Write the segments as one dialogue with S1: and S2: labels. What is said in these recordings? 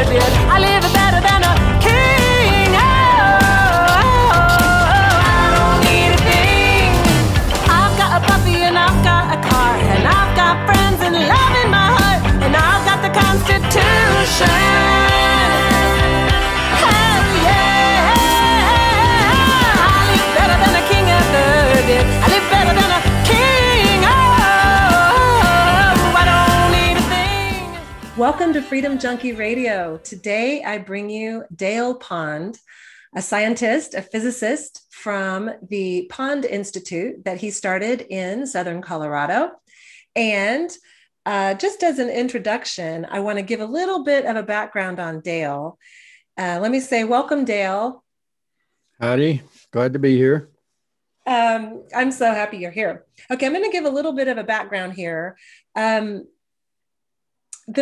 S1: good it. I live better than a king. I don't need a thing. I've got a puppy and I've got a car, and I've got friends and love in my heart, and I've got the Constitution. I live better than a king. Oh, I don't need a thing. Welcome to Freedom Junkie Radio. Today I bring you Dale Pond, a scientist, a physicist from the Pond Institute that he started in Southern Colorado. And just as an introduction, I want to give a little bit of a background on Dale. Let me say, welcome, Dale.
S2: Howdy, glad to be here.
S1: I'm so happy you're here. Okay, I'm going to give a little bit of a background here. The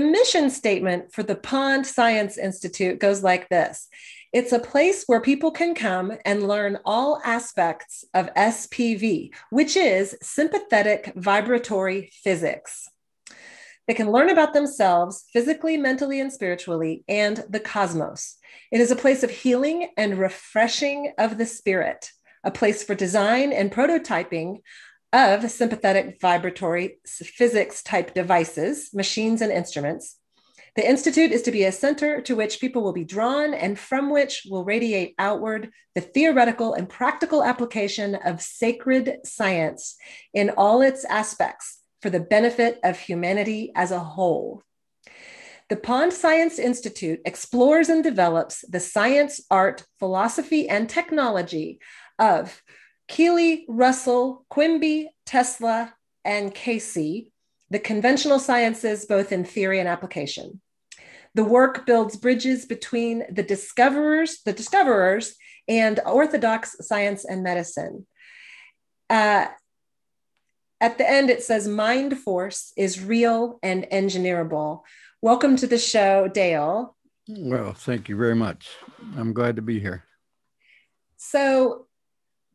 S1: mission statement for the Pond Science Institute goes like this. It's a place where people can come and learn all aspects of SPV, which is sympathetic vibratory physics. They can learn about themselves physically, mentally, and spiritually, and the cosmos. It is a place of healing and refreshing of the spirit, a place for design and prototyping of sympathetic vibratory physics type devices, machines, and instruments. The Institute is to be a center to which people will be drawn and from which will radiate outward the theoretical and practical application of sacred science in all its aspects for the benefit of humanity as a whole. The Pond Science Institute explores and develops the science, art, philosophy, and technology of Keely, Russell, Quimby, Tesla, and Casey, the conventional sciences, both in theory and application. The work builds bridges between the discoverers, and orthodox science and medicine. At the end, it says, mind force is real and engineerable. Welcome to the show, Dale.
S2: Well, thank you very much. I'm glad to be here.
S1: So,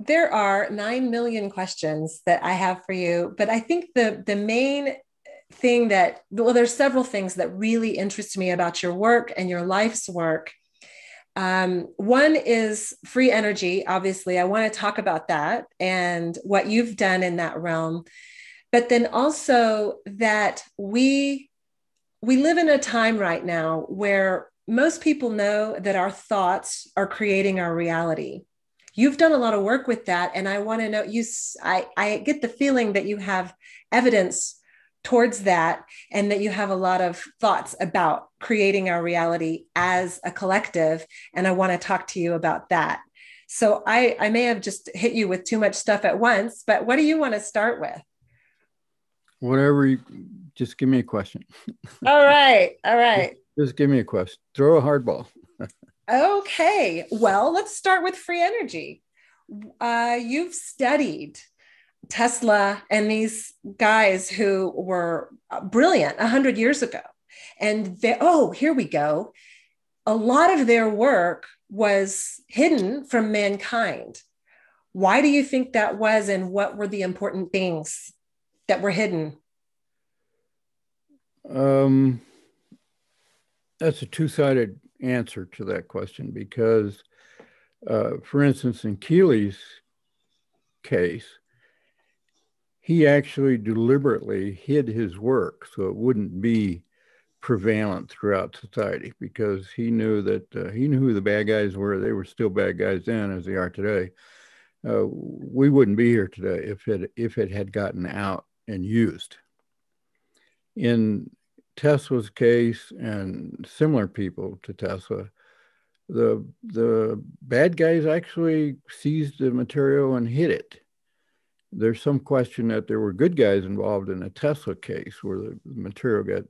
S1: there are 9 million questions that I have for you, but I think the main thing that, well, there's several things that really interest me about your work and your life's work. One is free energy. Obviously, I want to talk about that and what you've done in that realm, but then also that we live in a time right now where most people know that our thoughts are creating our reality. You've done a lot of work with that. And I want to know, I get the feeling that you have evidence towards that and that you have a lot of thoughts about creating our reality as a collective. And I want to talk to you about that. So I may have just hit you with too much stuff at once, but what do you want to start with?
S2: Whatever, just give me a question.
S1: All right. All right.
S2: Just give me a question. Throw a hardball.
S1: Okay, well, let's start with free energy. You've studied Tesla and these guys who were brilliant 100 years ago. And here we go. A lot of their work was hidden from mankind. Why do you think that was, and what were the important things that were hidden?
S2: That's a two-sided answer to that question because, for instance, in Keely's case, he actually deliberately hid his work so it wouldn't be prevalent throughout society because he knew that he knew who the bad guys were. They were still bad guys then as they are today. We wouldn't be here today if it had gotten out and used. In Tesla's case and similar people to Tesla, the bad guys actually seized the material and hid it. There's some question that there were good guys involved in a Tesla case where the material got,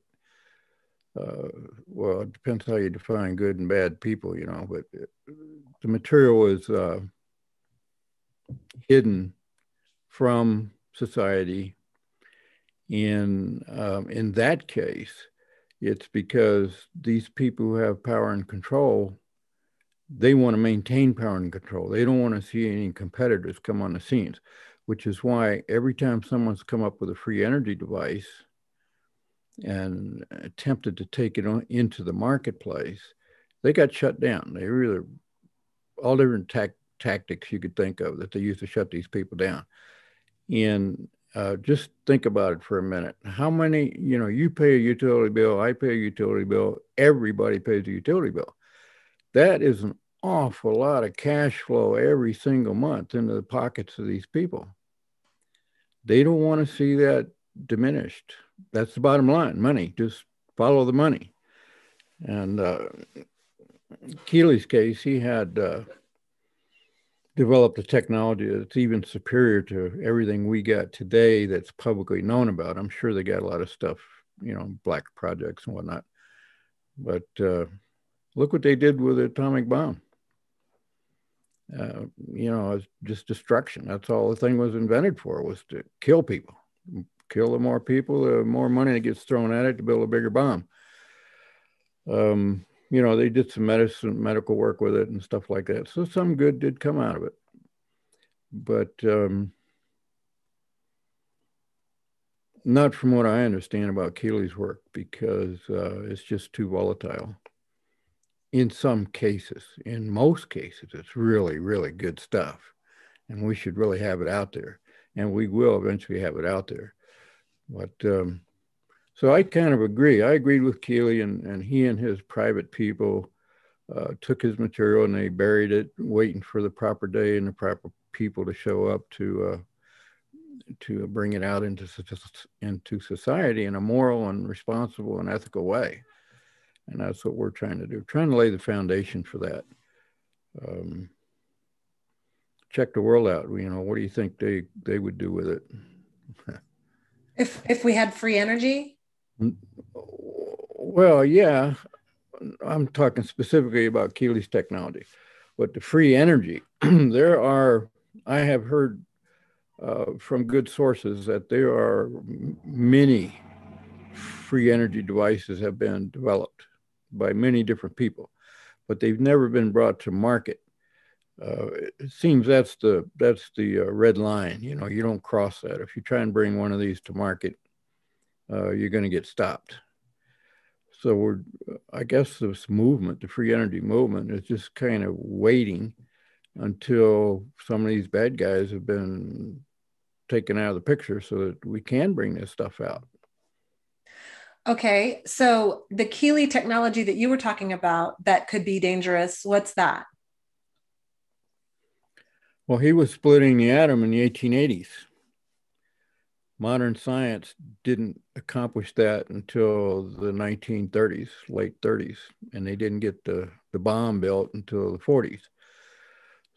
S2: well, it depends how you define good and bad people, you know, but the material was hidden from society. In that case, it's because these people who have power and control, they want to maintain power and control. They don't want to see any competitors come on the scenes, which is why every time someone's come up with a free energy device, and attempted to take it into the marketplace, they got shut down. They really, all different tactics you could think of that they used to shut these people down. And just think about it for a minute. How many, you pay a utility bill, I pay a utility bill, everybody pays a utility bill. That is an awful lot of cash flow every single month into the pockets of these people. They don't want to see that diminished. That's the bottom line. Money, just follow the money. And Keely's case, he had developed a technology that's even superior to everything we got today that's publicly known about. I'm sure they got a lot of stuff, black projects and whatnot. But look what they did with the atomic bomb. It's just destruction. That's all the thing was invented for, was to kill people. Kill the more people, the more money that gets thrown at it to build a bigger bomb. They did some medical work with it and stuff like that. So some good did come out of it. But not from what I understand about Keely's work, because it's just too volatile. In some cases, in most cases, it's really, really good stuff. And we should really have it out there. And we will eventually have it out there. But so I kind of agree. I agreed with Keely, and he and his private people took his material and they buried it, waiting for the proper day and the proper people to show up to bring it out into society in a moral and responsible and ethical way. And that's what we're trying to do, trying to lay the foundation for that. Check the world out. What do you think they would do with it?
S1: If we had free energy?
S2: Well, yeah. I'm talking specifically about Keely's technology. But the free energy, I have heard from good sources that there are many free energy devices have been developed by many different people, but they've never been brought to market. It seems that's the red line. You don't cross that. If you try and bring one of these to market, you're going to get stopped. So I guess this movement, the free energy movement, is just kind of waiting until some of these bad guys have been taken out of the picture so that we can bring this stuff out.
S1: Okay, so the Keely technology that you were talking about that could be dangerous, what's that?
S2: Well, he was splitting the atom in the 1880s. Modern science didn't accomplish that until the 1930s, late 30s, and they didn't get the bomb built until the 40s.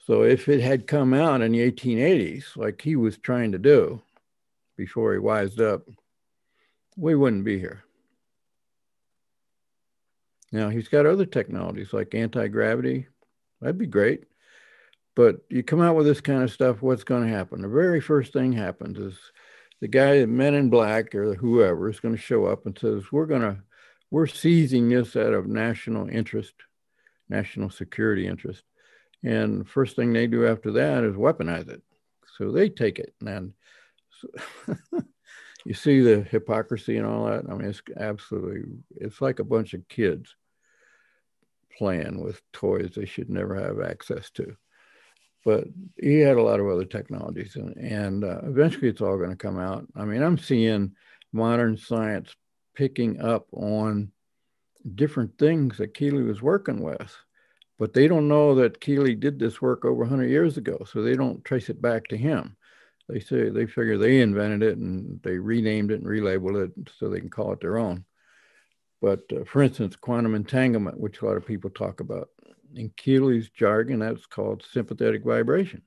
S2: So if it had come out in the 1880s, like he was trying to do before he wised up, we wouldn't be here. Now, he's got other technologies like anti-gravity. That'd be great. But you come out with this kind of stuff, what's going to happen? The very first thing happens is the guy, Men in Black or whoever, is going to show up and says, we're seizing this out of national interest, national security interest. And the first thing they do after that is weaponize it. So they take it. And so, you see the hypocrisy and all that. I mean, it's like a bunch of kids playing with toys they should never have access to. But he had a lot of other technologies, and eventually it's all going to come out. I mean, I'm seeing modern science picking up on different things that Keely was working with, but they don't know that Keely did this work over 100 years ago, so they don't trace it back to him. They figure they invented it and they renamed it and relabeled it so they can call it their own. But for instance, quantum entanglement, which a lot of people talk about, in Keely's jargon, that's called sympathetic vibration.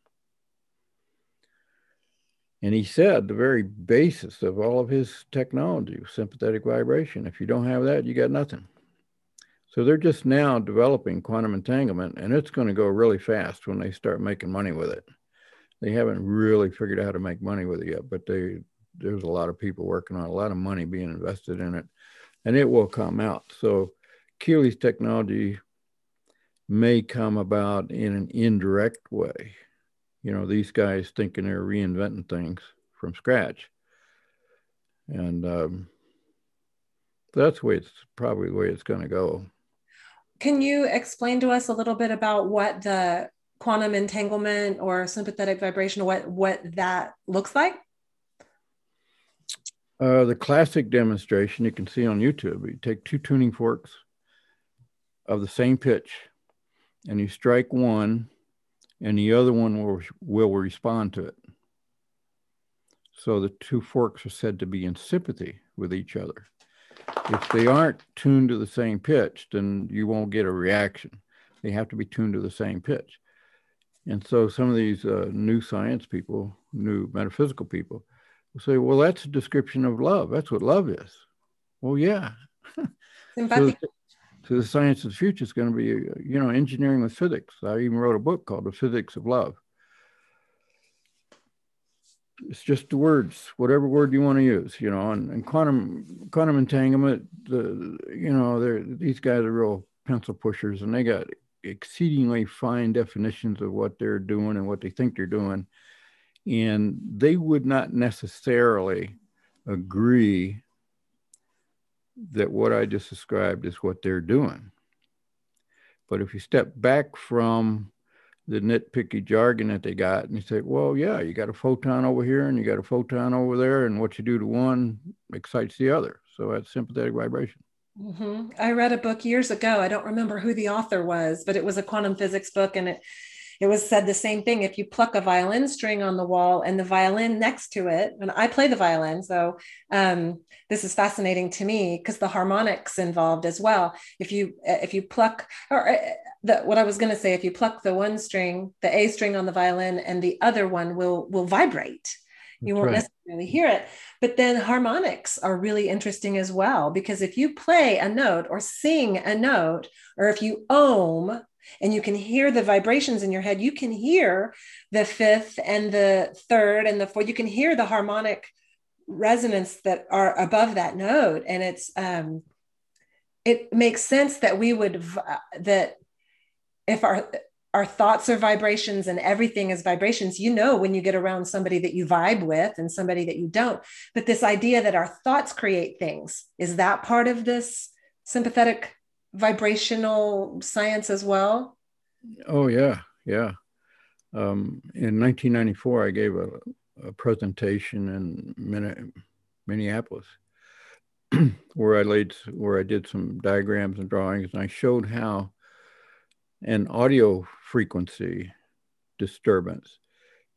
S2: And he said the very basis of all of his technology was sympathetic vibration. If you don't have that, you got nothing. So they're just now developing quantum entanglement, and it's going to go really fast when they start making money with it. They haven't really figured out how to make money with it yet, but there's a lot of people working on it, a lot of money being invested in it, and it will come out. So Keely's technology may come about in an indirect way. These guys thinking they're reinventing things from scratch. And that's the way it's probably the way it's going to go.
S1: Can you explain to us a little bit about what the quantum entanglement or sympathetic vibration, what that looks like?
S2: The classic demonstration you can see on YouTube, you take two tuning forks of the same pitch and you strike one and the other one will respond to it. So the two forks are said to be in sympathy with each other. If they aren't tuned to the same pitch, then you won't get a reaction. They have to be tuned to the same pitch. And so some of these new science people, new metaphysical people, will say, well, that's a description of love. That's what love is. Well, yeah. So the science of the future is going to be, engineering with physics. I even wrote a book called The Physics of Love. It's just the words, whatever word you want to use, and quantum entanglement, these guys are real pencil pushers and they got exceedingly fine definitions of what they're doing and what they think they're doing. And they would not necessarily agree that what I just described is what they're doing. But if you step back from the nitpicky jargon that they got, and you say, well, yeah, you got a photon over here and you got a photon over there, and what you do to one excites the other. So that's sympathetic vibration.
S1: Mm-hmm. I read a book years ago. I don't remember who the author was, but it was a quantum physics book, and it was said the same thing. If you pluck a violin string on the wall and the violin next to it, and I play the violin, so this is fascinating to me because the harmonics involved as well. If you pluck, what I was going to say, if you pluck the one string, the A string on the violin, and the other one will vibrate. You won't necessarily hear it. But then harmonics are really interesting as well, because if you play a note or sing a note, or if you ohm, and you can hear the vibrations in your head, you can hear the fifth and the third and the fourth. You can hear the harmonic resonance that are above that note. And it makes sense that that if our thoughts are vibrations and everything is vibrations, when you get around somebody that you vibe with and somebody that you don't. But this idea that our thoughts create things, is that part of this sympathetic vibrational science as well?
S2: Oh, yeah. Yeah. In 1994, I gave a presentation in Minneapolis where I did some diagrams and drawings, and I showed how an audio frequency disturbance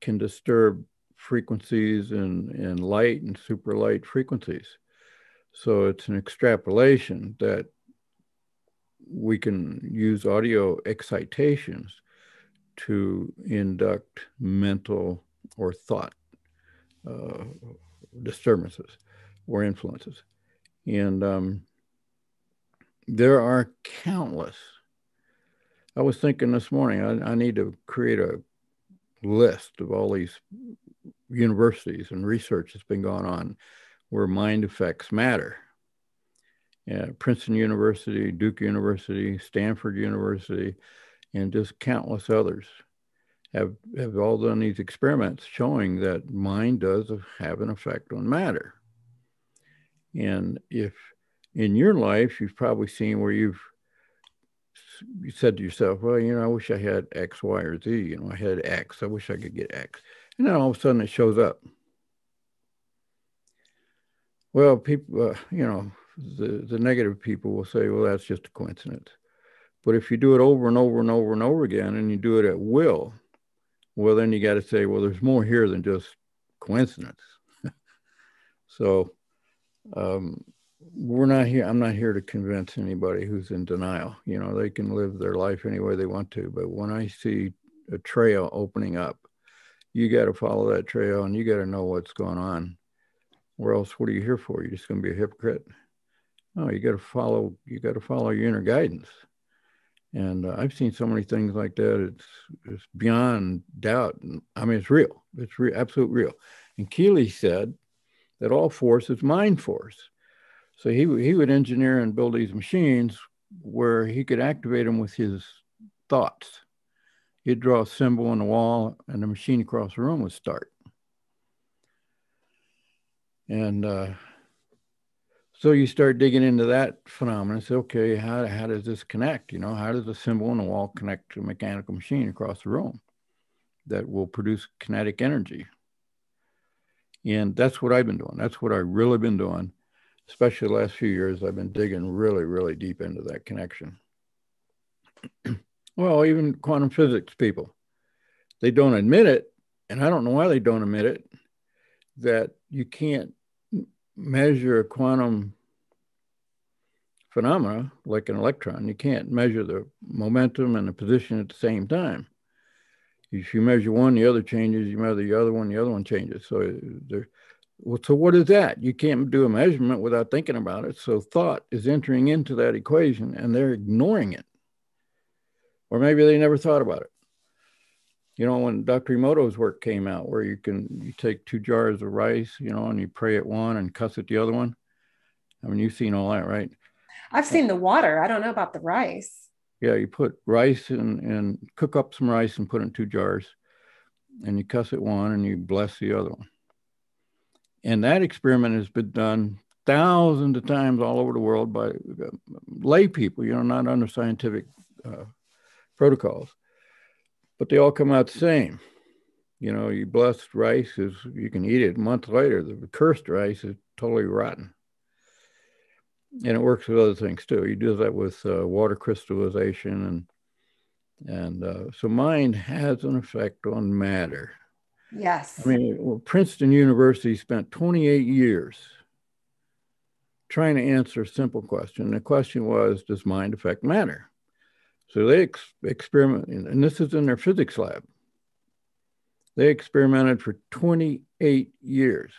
S2: can disturb frequencies in light and super light frequencies. So it's an extrapolation that we can use audio excitations to induct mental or thought disturbances or influences. And there are countless. I was thinking this morning, I need to create a list of all these universities and research that's been going on where mind affects matter. Princeton University, Duke University, Stanford University, and just countless others have all done these experiments showing that mind does have an effect on matter. And if in your life, you've probably seen where you said to yourself, well, I wish I had X, Y, or Z. I had X. I wish I could get X. And then all of a sudden it shows up. Well, people, the negative people will say, well, that's just a coincidence. But if you do it over and over and over and over again, and you do it at will, well, then you got to say, well, there's more here than just coincidence. So we're not here. I'm not here to convince anybody who's in denial. They can live their life any way they want to. But when I see a trail opening up, you got to follow that trail and you got to know what's going on. Or else, what are you here for? You're just going to be a hypocrite. No, you got to follow your inner guidance. And I've seen so many things like that. It's beyond doubt. I mean, it's real. It's real, absolute real. And Keely said that all force is mind force. So he would engineer and build these machines where he could activate them with his thoughts. He'd draw a symbol on the wall and the machine across the room would start. And So you start digging into that phenomenon. Say, okay, how does this connect? How does a symbol in the wall connect to a mechanical machine across the room that will produce kinetic energy? And that's what I've been doing. That's what I've really been doing, especially the last few years. I've been digging really, really deep into that connection. Well, even quantum physics people, they don't admit it, and I don't know why they don't admit it, that you can't measure a quantum phenomena like an electron. You can't measure the momentum and the position at the same time. If you measure one, the other changes. You measure the other one changes. So so what is that? You can't do a measurement without thinking about it. So thought is entering into that equation, and they're ignoring it. Or maybe they never thought about it. When Dr. Emoto's work came out, where you take 2 jars of rice, and you pray at one and cuss at the other one. I mean, you've seen all that, right?
S1: I've seen the water. I don't know about the rice.
S2: Yeah, you put rice and cook up some rice and put it in 2 jars, and you cuss at one and you bless the other one. And that experiment has been done thousands of times all over the world by lay people, not under scientific protocols, but they all come out the same. You blessed rice you can eat it a month later. The cursed rice is totally rotten. And it works with other things too. You do that with water crystallization, and so mind has an effect on matter.
S1: Yes.
S2: I mean, Princeton University spent 28 years trying to answer a simple question. The question was, does mind affect matter? So they experiment, and this is in their physics lab. They experimented for 28 years,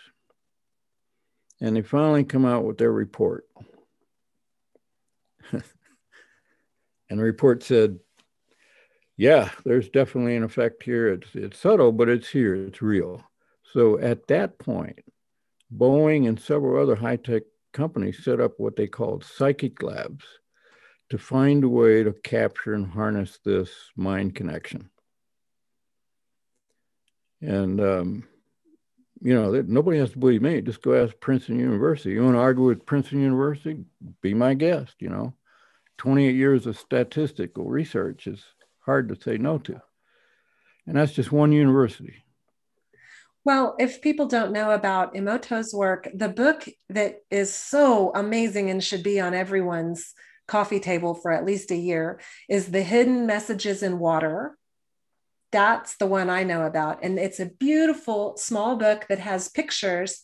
S2: and they finally come out with their report. And the report said, yeah, there's definitely an effect here. It's subtle, but it's here. It's real. So at that point, Boeing and several other high-tech companies set up what they called psychic labs to find a way to capture and harness this mind connection. And, nobody has to believe me. Just go ask Princeton University. You want to argue with Princeton University? Be my guest, 28 years of statistical research is hard to say no to. And that's just one university.
S1: Well, if people don't know about Emoto's work, the book that is so amazing and should be on everyone's coffee table for at least a year is The Hidden Messages in Water. That's the one I know about. And it's a beautiful small book that has pictures.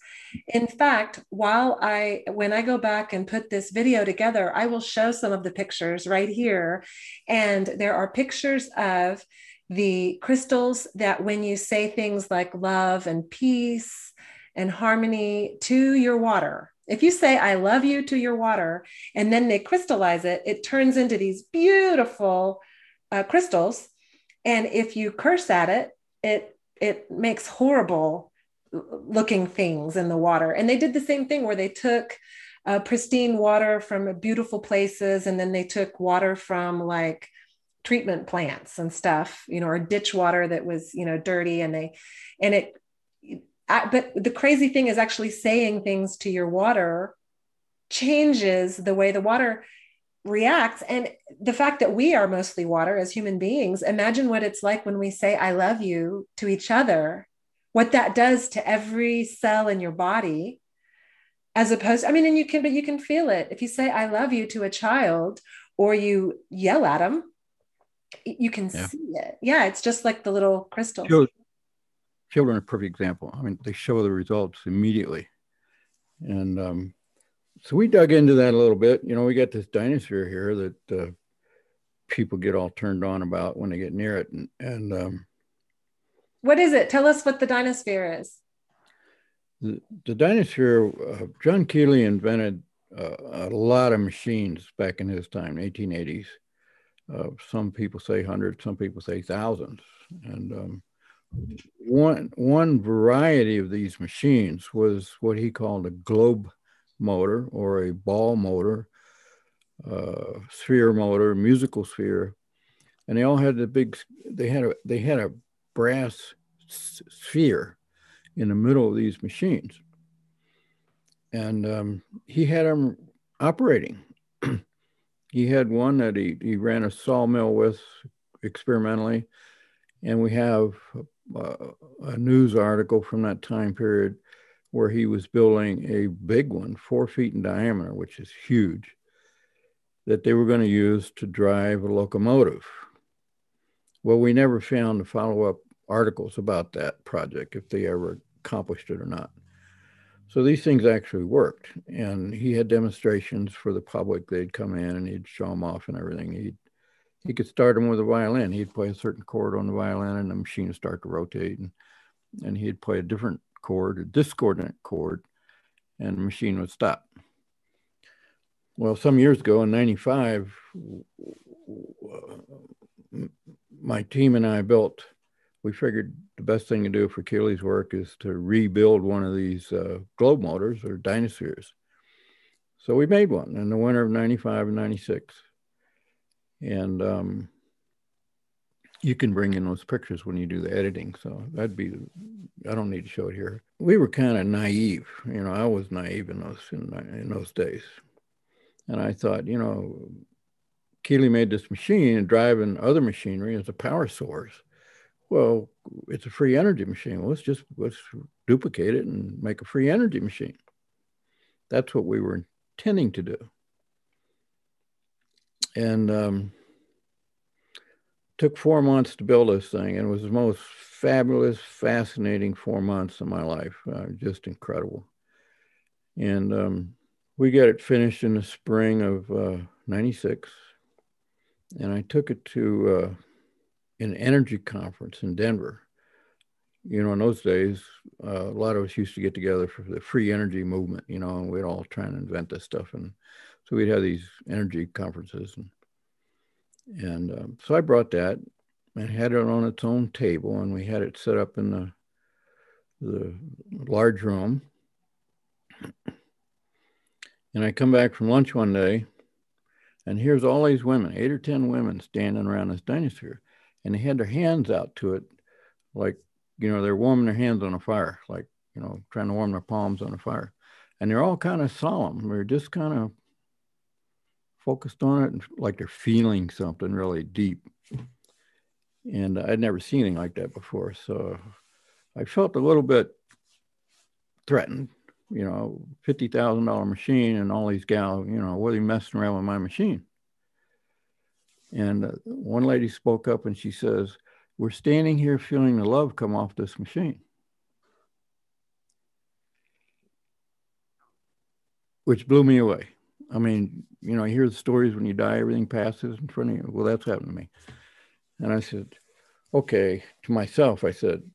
S1: In fact, when I go back and put this video together, I will show some of the pictures right here. And there are pictures of the crystals that when you say things like love and peace and harmony to your water, if you say, I love you to your water, and then they crystallize it, it turns into these beautiful crystals. And if you curse at it, it makes horrible looking things in the water. And they did the same thing where they took pristine water from beautiful places, and then they took water from like treatment plants and stuff, or ditch water that was, dirty, but the crazy thing is actually saying things to your water changes the way the water reacts. And the fact that we are mostly water as human beings, imagine what it's like when we say, I love you to each other, what that does to every cell in your body, as opposed, and you can feel it. If you say, I love you to a child, or you yell at them, you can see it. Yeah. It's just like the little crystals.
S2: Children are a perfect example. They show the results immediately. And so we dug into that a little bit. We got this dynasphere here that people get all turned on about when they get near it. And
S1: what is it? Tell us what the dynasphere is.
S2: The dynasphere, John Keely invented a lot of machines back in his time, 1880s. Some people say hundreds, some people say thousands. And one variety of these machines was what he called a globe motor or a ball motor, sphere motor, musical sphere. And they all had they had a brass sphere in the middle of these machines. And he had them operating. He had one that he ran a sawmill with experimentally, and we have uh, a news article from that time period where he was building a big one, 4 feet in diameter, which is huge, that they were going to use to drive a locomotive. Well, we never found the follow-up articles about that project, if they ever accomplished it or not. So these things actually worked, and he had demonstrations for the public. They'd come in and he'd show them off and everything. He could start them with a violin. He'd play a certain chord on the violin, and the machine would start to rotate, and he'd play a different chord, a discordant chord, and the machine would stop. Well, some years ago in '95, my team and I we figured the best thing to do for Keely's work is to rebuild one of these globe motors or dynaspheres. So we made one in the winter of '95 and '96. And you can bring in those pictures when you do the editing. So I don't need to show it here. We were kind of naive. I was naive in those days. And I thought, Keely made this machine and driving other machinery as a power source. Well, it's a free energy machine. Let's duplicate it and make a free energy machine. That's what we were intending to do. And took 4 months to build this thing, and it was the most fabulous, fascinating 4 months of my life. Just incredible. And we got it finished in the spring of '96, and I took it to an energy conference in Denver. In those days, a lot of us used to get together for the free energy movement, and we'd all try and invent this stuff. And so we'd have these energy conferences. And so I brought that and had it on its own table, and we had it set up in the large room. And I come back from lunch one day, and here's all these women, 8 or 10 women standing around this dynasphere, and they had their hands out to it like, they're warming their hands on a fire, like, trying to warm their palms on a fire. And they're all kind of solemn. They're just kind of focused on it, and like they're feeling something really deep. And I'd never seen anything like that before. So I felt a little bit threatened, $50,000 machine and all these gals, what are you messing around with my machine? And one lady spoke up and she says, "We're standing here feeling the love come off this machine." Which blew me away. I mean, I hear the stories when you die, everything passes in front of you. Well, that's happened to me. And I said, okay, to myself, I said,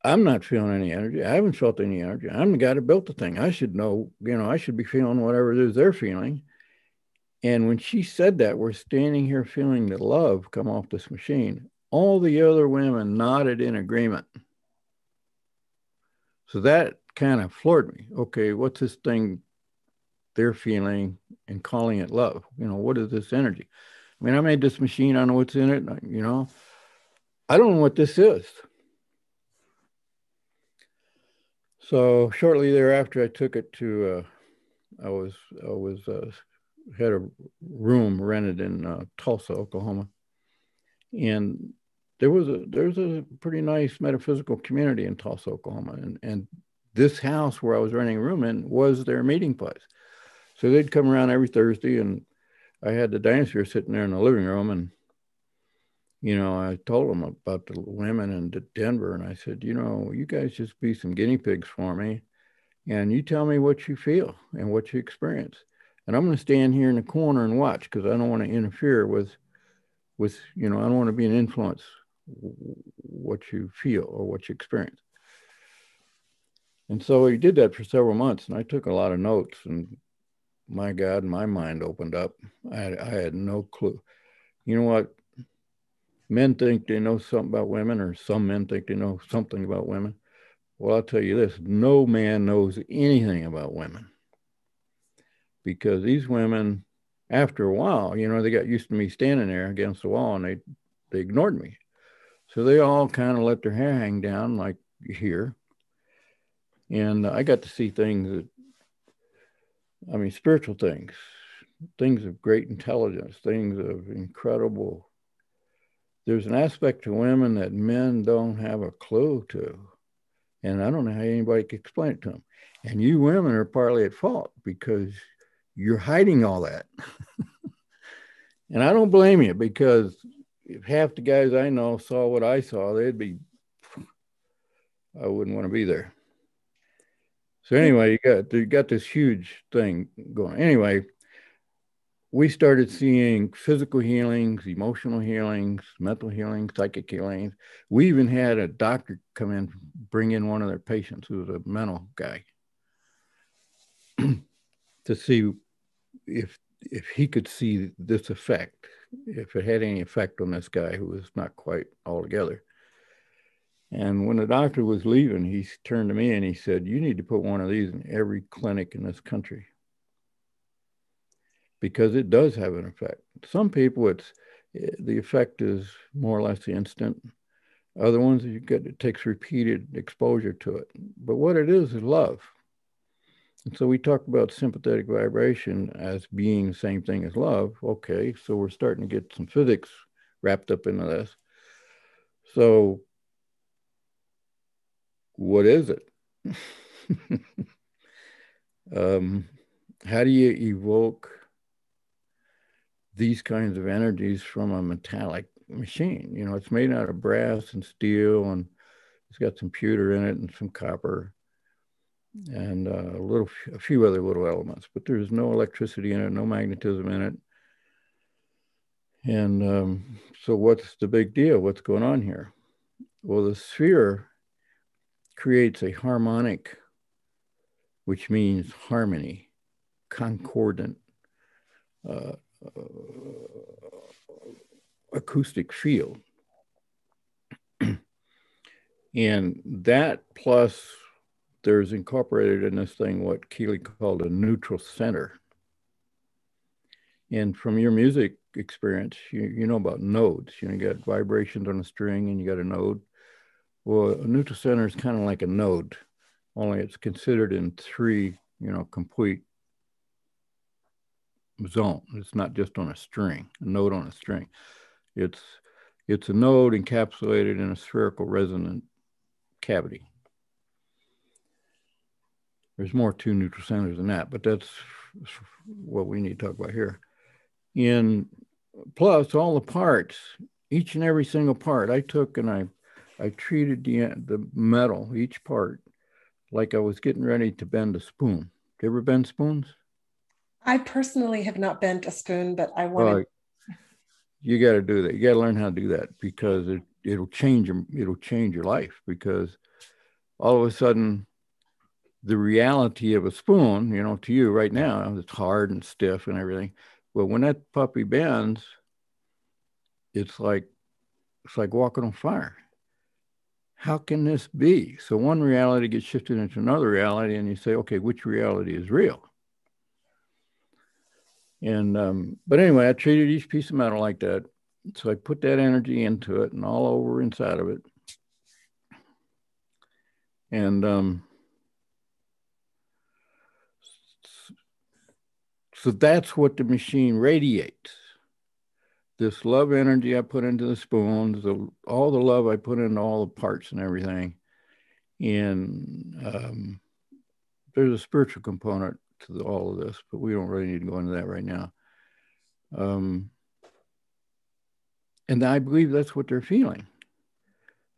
S2: I'm not feeling any energy. I haven't felt any energy. I'm the guy that built the thing. I should know, I should be feeling whatever it is they're feeling. And when she said that, we're standing here feeling the love come off this machine, all the other women nodded in agreement. So that kind of floored me. Okay, what's this thing they're feeling and calling it love? What is this energy? I mean, I made this machine. I know what's in it. I don't know what this is. So shortly thereafter, I took it to. I had a room rented in Tulsa, Oklahoma, and there's a pretty nice metaphysical community in Tulsa, Oklahoma, and this house where I was renting a room in was their meeting place. So they'd come around every Thursday, and I had the dynasphere sitting there in the living room, and I told them about the women in Denver, and I said, you guys just be some guinea pigs for me, and you tell me what you feel and what you experience, and I'm going to stand here in the corner and watch, because I don't want to interfere with I don't want to be an influence what you feel or what you experience. And so he did that for several months, and I took a lot of notes, and my God, my mind opened up. I had no clue. You know what? Men think they know something about women, or some men think they know something about women. Well, I'll tell you this, no man knows anything about women, because these women, after a while, they got used to me standing there against the wall, and they ignored me. So they all kind of let their hair hang down like here. And I got to see things that I mean, spiritual things, things of great intelligence, things of incredible. There's an aspect to women that men don't have a clue to. And I don't know how anybody can explain it to them. And you women are partly at fault because you're hiding all that. And I don't blame you, because if half the guys I know saw what I saw, I wouldn't want to be there. So anyway, you got this huge thing going. Anyway, we started seeing physical healings, emotional healings, mental healings, psychic healings. We even had a doctor come in, bring in one of their patients who was a mental guy to see if he could see this effect, if it had any effect on this guy who was not quite all together. And when the doctor was leaving, he turned to me and he said, "You need to put one of these in every clinic in this country, because it does have an effect." Some people, the effect is more or less instant. Other ones, it takes repeated exposure to it. But what it is love. And so we talk about sympathetic vibration as being the same thing as love. Okay, so we're starting to get some physics wrapped up into this. So what is it? How do you evoke these kinds of energies from a metallic machine? You know, it's made out of brass and steel, and it's got some pewter in it and some copper and a few other little elements, but there's no electricity in it, no magnetism in it. And so what's the big deal? What's going on here? Well, the sphere creates a harmonic, which means harmony, concordant, uh, acoustic field. And that, plus there's incorporated in this thing what Keely called a neutral center. And from your music experience, you know about nodes. You got vibrations on a string and you got a node. Well, a neutral center is kind of like a node, only it's considered in three, complete zone. It's not just on a string, a node on a string. It's a node encapsulated in a spherical resonant cavity. There's more to neutral centers than that, but that's what we need to talk about here. And plus all the parts, each and every single part I took, and I treated the metal, each part, like I was getting ready to bend a spoon. You ever bend spoons?
S1: I personally have not bent a spoon, but I wanted.
S2: You got to do that. You got to learn how to do that, because it'll change your life. Because all of a sudden, the reality of a spoon, to you right now, it's hard and stiff and everything. But when that puppy bends, it's like walking on fire. How can this be? So one reality gets shifted into another reality, and you say, okay, which reality is real? And but anyway, I treated each piece of metal like that. So I put that energy into it and all over inside of it. And so that's what the machine radiates. This love energy I put into the spoons, all the love I put into all the parts and everything. And there's a spiritual component to all of this, but we don't really need to go into that right now. And I believe that's what they're feeling.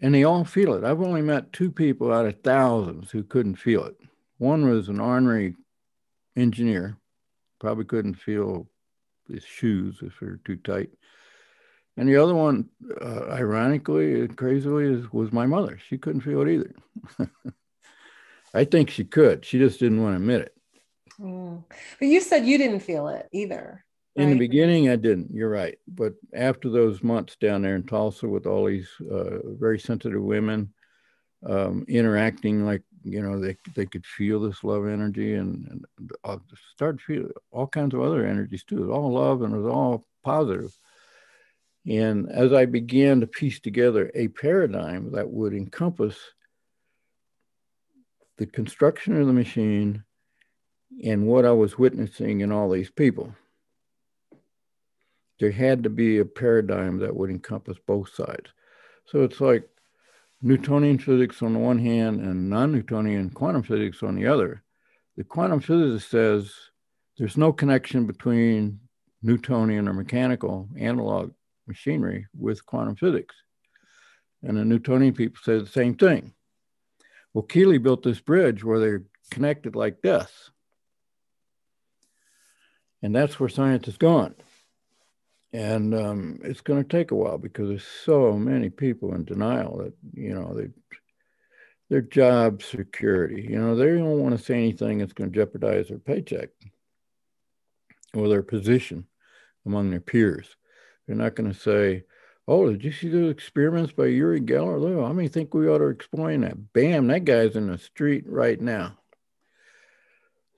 S2: And they all feel it. I've only met 2 people out of thousands who couldn't feel it. One was an ornery engineer, probably couldn't feel his shoes if they're too tight. And the other one, ironically, crazily, was my mother. She couldn't feel it either. I think she could. She just didn't want to admit it.
S1: But you said you didn't feel it either.
S2: Right? In the beginning, I didn't. You're right. But after those months down there in Tulsa with all these very sensitive women interacting, like, they could feel this love energy, and started to feel all kinds of other energies too. It was all love and it was all positive. And as I began to piece together a paradigm that would encompass the construction of the machine, and what I was witnessing in all these people. There had to be a paradigm that would encompass both sides. So it's like Newtonian physics on the one hand and non-Newtonian quantum physics on the other. The quantum physicist says there's no connection between Newtonian or mechanical analog machinery with quantum physics. And the Newtonian people say the same thing. Well, Keely built this bridge where they're connected like this. And that's where science is going. And it's going to take a while because there's so many people in denial that, their job security, they don't want to say anything that's going to jeopardize their paycheck or their position among their peers. They're not going to say, oh, did you see those experiments by Uri Geller? I think we ought to explain that. Bam, that guy's in the street right now.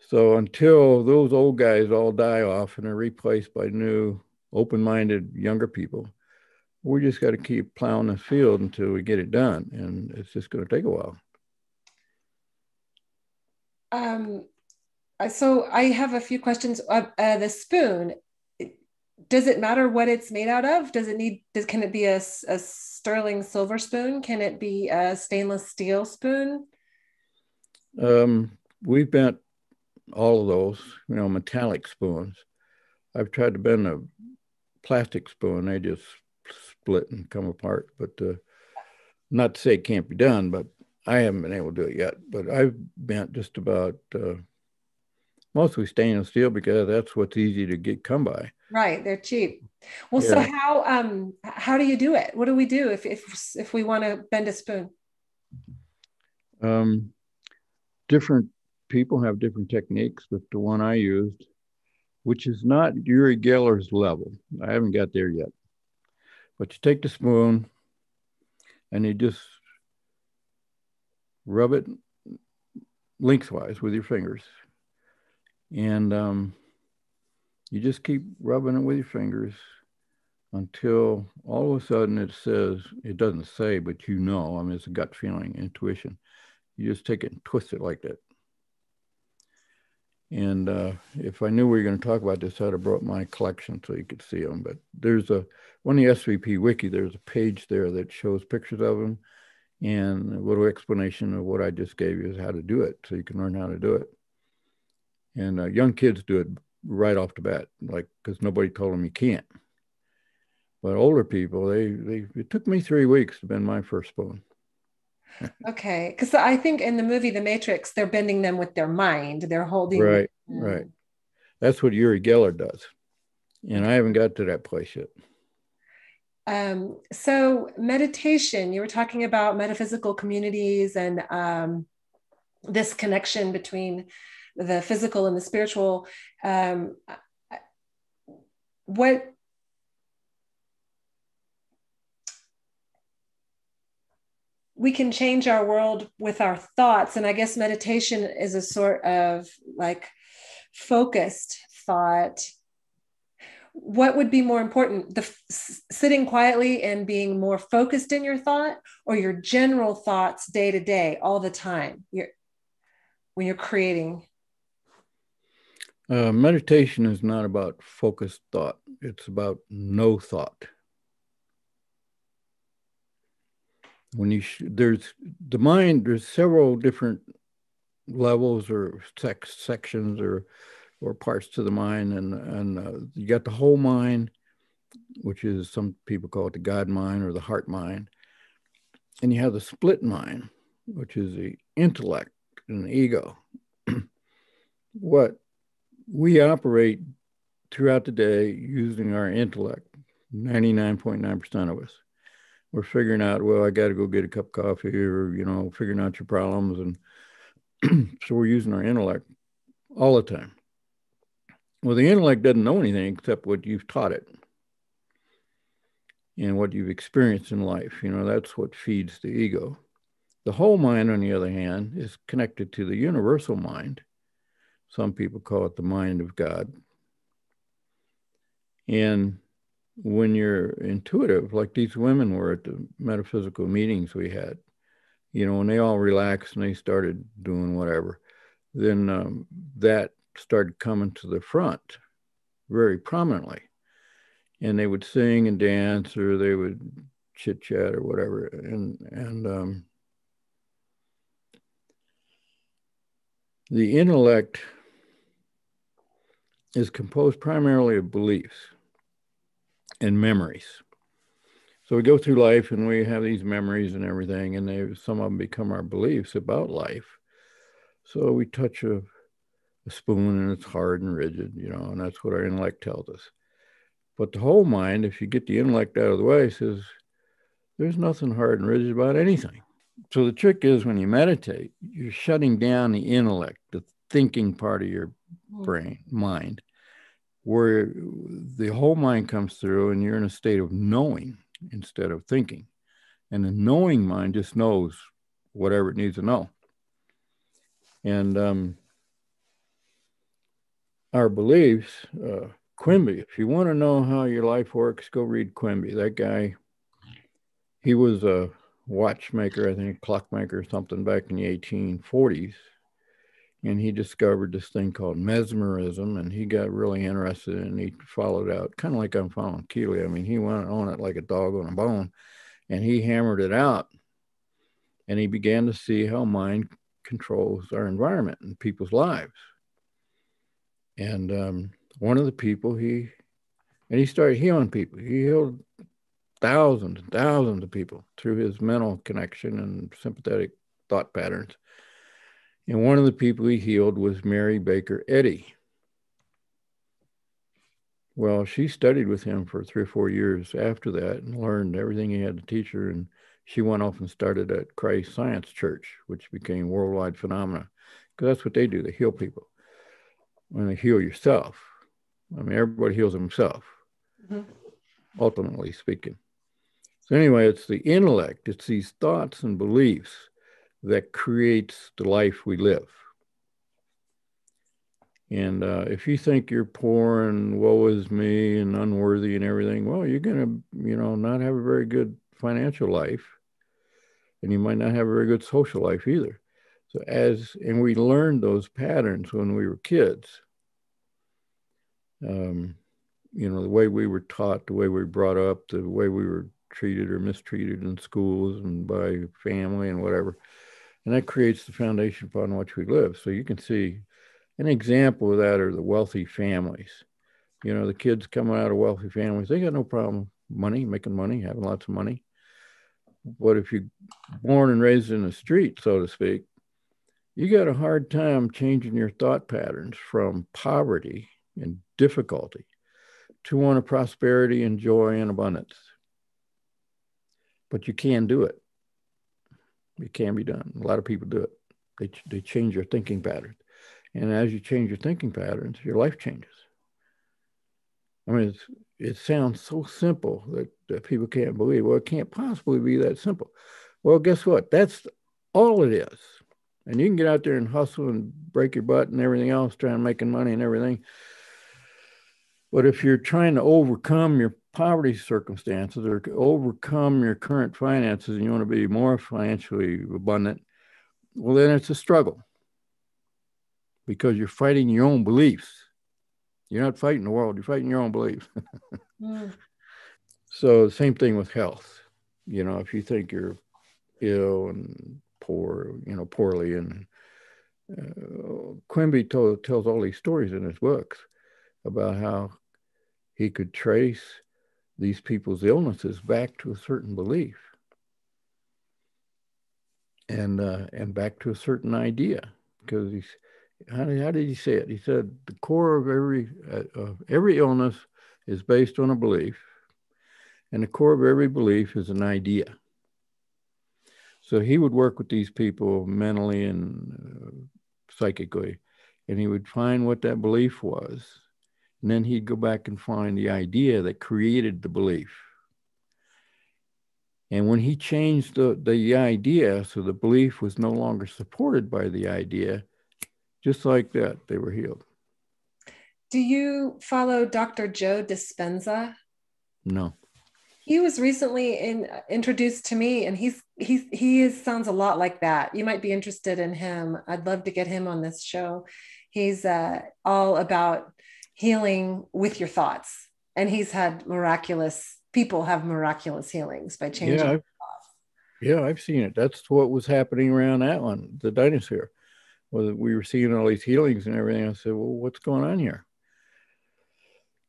S2: So until those old guys all die off and are replaced by new, open-minded younger people, we just got to keep plowing the field until we get it done. And it's just going to take a while.
S1: So I have a few questions. The spoon, does it matter what it's made out of? Can it be a sterling silver spoon? Can it be a stainless steel spoon?
S2: We've bent all of those, metallic spoons. I've tried to bend a plastic spoon. They just split and come apart. But not to say it can't be done, but I haven't been able to do it yet. But I've bent just about mostly stainless steel because that's what's easy to come by.
S1: Right, they're cheap. Well, yeah. So how do you do it? What do we do if we want to bend a spoon?
S2: Different people have different techniques, but the one I used, which is not Uri Geller's level, I haven't got there yet. But you take the spoon and you just rub it lengthwise with your fingers. And you just keep rubbing it with your fingers until all of a sudden it doesn't say, but it's a gut feeling, intuition. You just take it and twist it like that. And if I knew we were going to talk about this, I'd have brought my collection so you could see them. But there's on the SVP Wiki, there's a page there that shows pictures of them and a little explanation of what I just gave you is how to do it, so you can learn how to do it. And young kids do it right off the bat, because nobody told them you can't. But older people, it took me 3 weeks to bend my first spoon.
S1: Okay, because I think in the movie The Matrix, they're bending them with their mind. They're holding.
S2: Right. That's what Uri Geller does, and I haven't got to that place yet.
S1: So meditation, you were talking about metaphysical communities and this connection between the physical and the spiritual. We can change our world with our thoughts. And I guess meditation is a sort of focused thought. What would be more important, sitting quietly and being more focused in your thought, or your general thoughts day to day, all the time, when you're creating?
S2: Meditation is not about focused thought. It's about no thought. There's the mind, there's several different levels or sections or parts to the mind, and you got the whole mind, which is, some people call it the God mind or the heart mind, and you have the split mind, which is the intellect and the ego. What we operate throughout the day using our intellect, 99.9% of us. We're figuring out, well, I got to go get a cup of coffee, or, figuring out your problems. And so we're using our intellect all the time. Well, the intellect doesn't know anything except what you've taught it and what you've experienced in life. That's what feeds the ego. The whole mind, on the other hand, is connected to the universal mind. Some people call it the mind of God. And when you're intuitive, like these women were at the metaphysical meetings we had, when they all relaxed and they started doing whatever, then that started coming to the front very prominently. And they would sing and dance, or they would chit chat or whatever. And the intellect is composed primarily of beliefs and memories. So we go through life and we have these memories and everything, and some of them become our beliefs about life. So we touch a spoon and it's hard and rigid, and that's what our intellect tells us. But the whole mind, if you get the intellect out of the way, says there's nothing hard and rigid about anything. So the trick is, when you meditate, you're shutting down the intellect, the thinking part of your mind, where the whole mind comes through and you're in a state of knowing instead of thinking. And the knowing mind just knows whatever it needs to know. And our beliefs, Quimby, if you want to know how your life works, go read Quimby. That guy, he was a watchmaker, I think, clockmaker or something back in the 1840s. And he discovered this thing called mesmerism, and he got really interested and he followed out, kind of like I'm following Keely. I mean, he went on it like a dog on a bone, and he hammered it out. And he began to see how mind controls our environment and people's lives. And one of the people, he started healing people. He healed thousands and thousands of people through his mental connection and sympathetic thought patterns. And one of the people he healed was Mary Baker Eddy. Well, she studied with him for 3 or 4 years after that and learned everything he had to teach her. And she went off and started at Christ Science Church, which became Worldwide Phenomena, because that's what they do. They heal people. When they heal yourself, I mean, everybody heals himself, ultimately speaking. So anyway, it's the intellect, it's these thoughts and beliefs that creates the life we live. And if you think you're poor and woe is me and unworthy and everything, well, you're going to, not have a very good financial life, and you might not have a very good social life either. So and we learned those patterns when we were kids. The way we were taught, the way we were brought up, the way we were treated or mistreated in schools and by family and whatever. And that creates the foundation upon which we live. So you can see an example of that are the wealthy families. The kids coming out of wealthy families, they got no problem making money, having lots of money. But if you're born and raised in the street, so to speak, you got a hard time changing your thought patterns from poverty and difficulty to one of prosperity and joy and abundance. But you can do it. It can be done. A lot of people do it. They change their thinking patterns. And as you change your thinking patterns, your life changes. I mean, it sounds so simple that people can't believe. Well, it can't possibly be that simple. Well, guess what? That's all it is. And you can get out there and hustle and break your butt and everything else, trying to make money and everything. But if you're trying to overcome your poverty circumstances or overcome your current finances and you want to be more financially abundant, well, then it's a struggle because you're fighting your own beliefs. You're not fighting the world, you're fighting your own beliefs. So same thing with health. If you think you're ill and poor, poorly, and Quimby tells all these stories in his books about how he could trace these people's illnesses back to a certain belief and back to a certain idea. Because how did he say it? He said the core of every illness is based on a belief, and the core of every belief is an idea. So he would work with these people mentally and psychically, and he would find what that belief was. And then he'd go back and find the idea that created the belief. And when he changed the idea, so the belief was no longer supported by the idea, just like that, they were healed.
S1: Do you follow Dr. Joe Dispenza?
S2: No.
S1: He was recently introduced to me, and he sounds a lot like that. You might be interested in him. I'd love to get him on this show. He's all about healing with your thoughts. And he's had people have miraculous healings by changing.
S2: I've seen it. That's what was happening around that one, the Dinosaur. Well, we were seeing all these healings and everything. I said, well, what's going on here?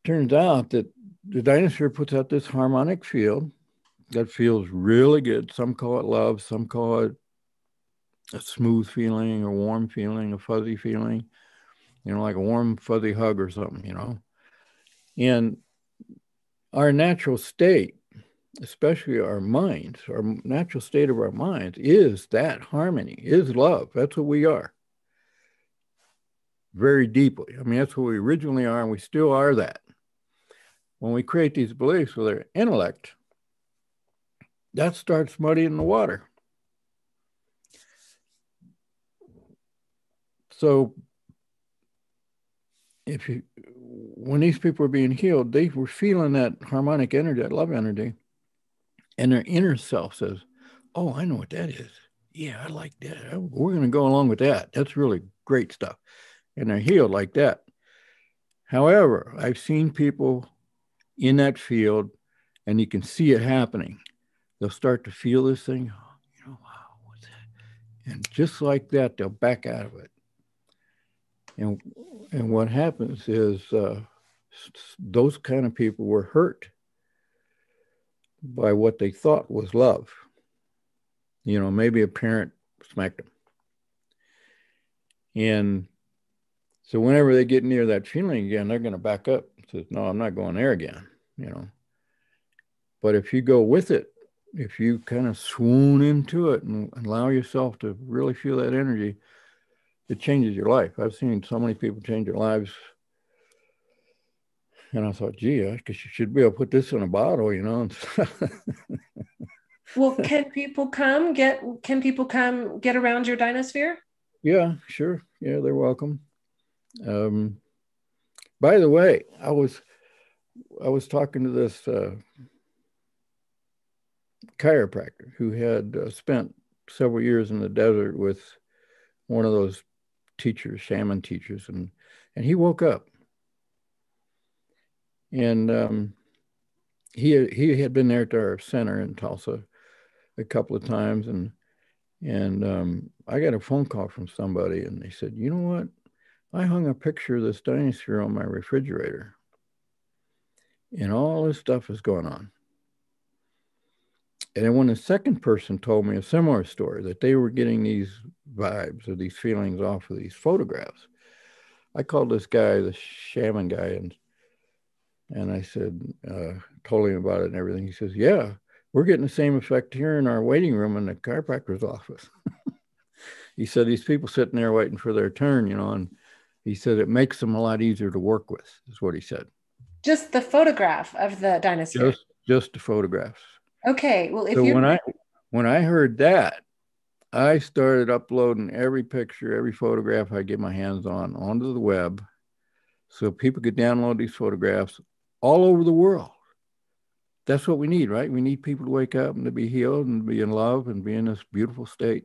S2: Turns out that the Dinosaur puts out this harmonic field that feels really good. Some call it love, some call it a smooth feeling, a warm feeling, a fuzzy feeling, like a warm, fuzzy hug or something. And our natural state, especially our minds, our natural state of our minds is that harmony, is love. That's what we are. Very deeply. I mean, that's what we originally are, and we still are that. When we create these beliefs with our intellect, that starts muddying the water. So when these people were being healed, they were feeling that harmonic energy, that love energy, and their inner self says, oh, I know what that is. Yeah, I like that. We're going to go along with that. That's really great stuff. And they're healed like that. However, I've seen people in that field, and you can see it happening. They'll start to feel this thing, wow, what's that? And just like that, they'll back out of it. And what happens is those kind of people were hurt by what they thought was love. Maybe a parent smacked them. And so whenever they get near that feeling again, they're going to back up. Says, no, I'm not going there again, But if you go with it, if you kind of swoon into it and allow yourself to really feel that energy, it changes your life. I've seen so many people change their lives. And I thought, gee, I guess you should be able to put this in a bottle,
S1: Well, can people come get around your dynasphere?
S2: Yeah, sure. Yeah, they're welcome. By the way, I was talking to this chiropractor who had spent several years in the desert with one of those teachers, shaman teachers, and he woke up, and he had been there at our center in Tulsa a couple of times, and I got a phone call from somebody, and they said, you know what? I hung a picture of this dinosaur on my refrigerator, and all this stuff is going on. And then when the second person told me a similar story, that they were getting these vibes or these feelings off of these photographs, I called this guy, the shaman guy, and I said, told him about it and everything. He says, yeah, we're getting the same effect here in our waiting room in the chiropractor's office. He said, these people sitting there waiting for their turn, and he said, it makes them a lot easier to work with, is what he said.
S1: Just the photograph of the dinosaur?
S2: Just the photographs.
S1: Okay. Well,
S2: when I heard that, I started uploading every picture, every photograph I get my hands on onto the web so people could download these photographs all over the world. That's what we need, right? We need people to wake up and to be healed and be in love and be in this beautiful state.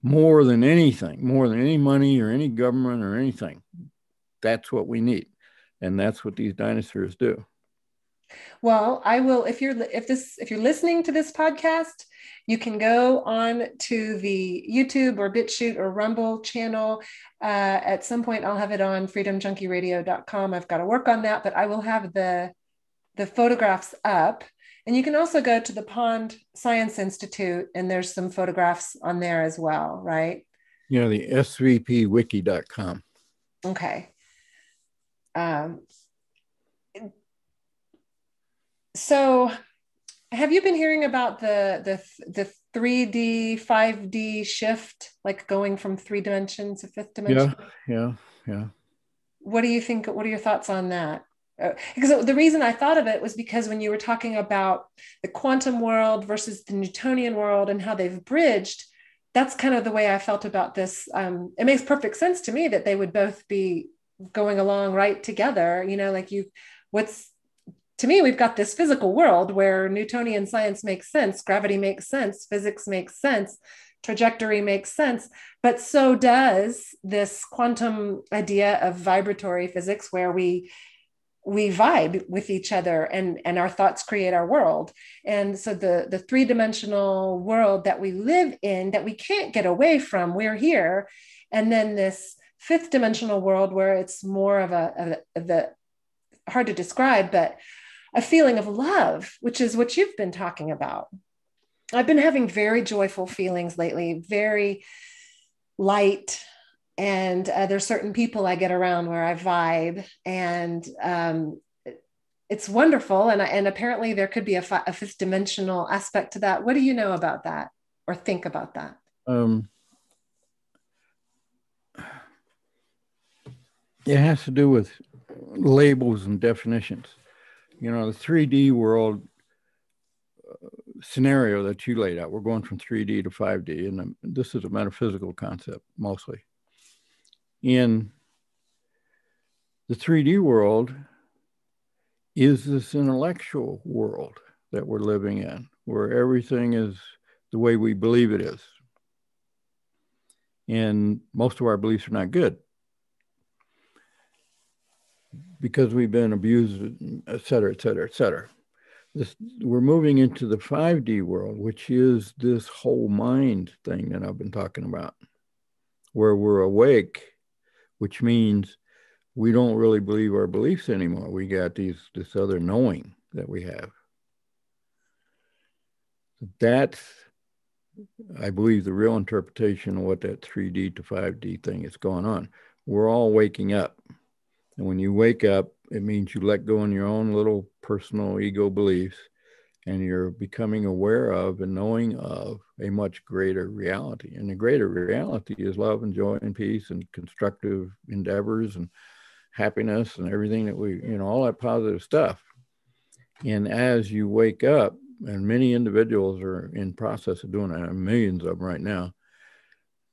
S2: More than anything, more than any money or any government or anything. That's what we need. And that's what these dinosaurs do.
S1: Well, I will, if you're listening to this podcast, you can go on to the YouTube or BitChute or Rumble channel. At some point, I'll have it on freedomjunkieradio.com. I've got to work on that, but I will have the photographs up. And you can also go to the Pond Science Institute, and there's some photographs on there as well, right?
S2: Yeah, the svpwiki.com.
S1: Okay. So have you been hearing about the 3D, 5D shift, like going from 3 dimensions to 5th dimension?
S2: Yeah.
S1: What do you think? What are your thoughts on that? Because the reason I thought of it was because when you were talking about the quantum world versus the Newtonian world and how they've bridged, that's kind of the way I felt about this. It makes perfect sense to me that they would both be going along right together. To me, we've got this physical world where Newtonian science makes sense, gravity makes sense, physics makes sense. trajectory makes sense. But so does this quantum idea of vibratory physics, where we vibe with each other, and our thoughts create our world. And so the three-dimensional world that we live in, that we can't get away from, we're here. And then this fifth dimensional world where it's more of the hard to describe, but a feeling of love, which is what you've been talking about. I've been having very joyful feelings lately, very light. And there's certain people I get around where I vibe, and it's wonderful. And apparently there could be a fifth dimensional aspect to that. What do you know about that, or think about that?
S2: It has to do with labels and definitions. You know, the 3D world scenario that you laid out, we're going from 3D to 5D, and this is a metaphysical concept mostly. In the 3D world is this intellectual world that we're living in, where everything is the way we believe it is. And most of our beliefs are not good because we've been abused, et cetera, et cetera, et cetera. We're moving into the 5D world, which is this whole mind thing that I've been talking about, where we're awake, which means we don't really believe our beliefs anymore. We got this other knowing that we have. That's, I believe, the real interpretation of what that 3D to 5D thing is going on. We're all waking up. And when you wake up, it means you let go of your own little personal ego beliefs, and you're becoming aware of and knowing of a much greater reality. And the greater reality is love and joy and peace and constructive endeavors and happiness and everything that we, you know, all that positive stuff. And as you wake up, and many individuals are in process of doing that, millions of them right now,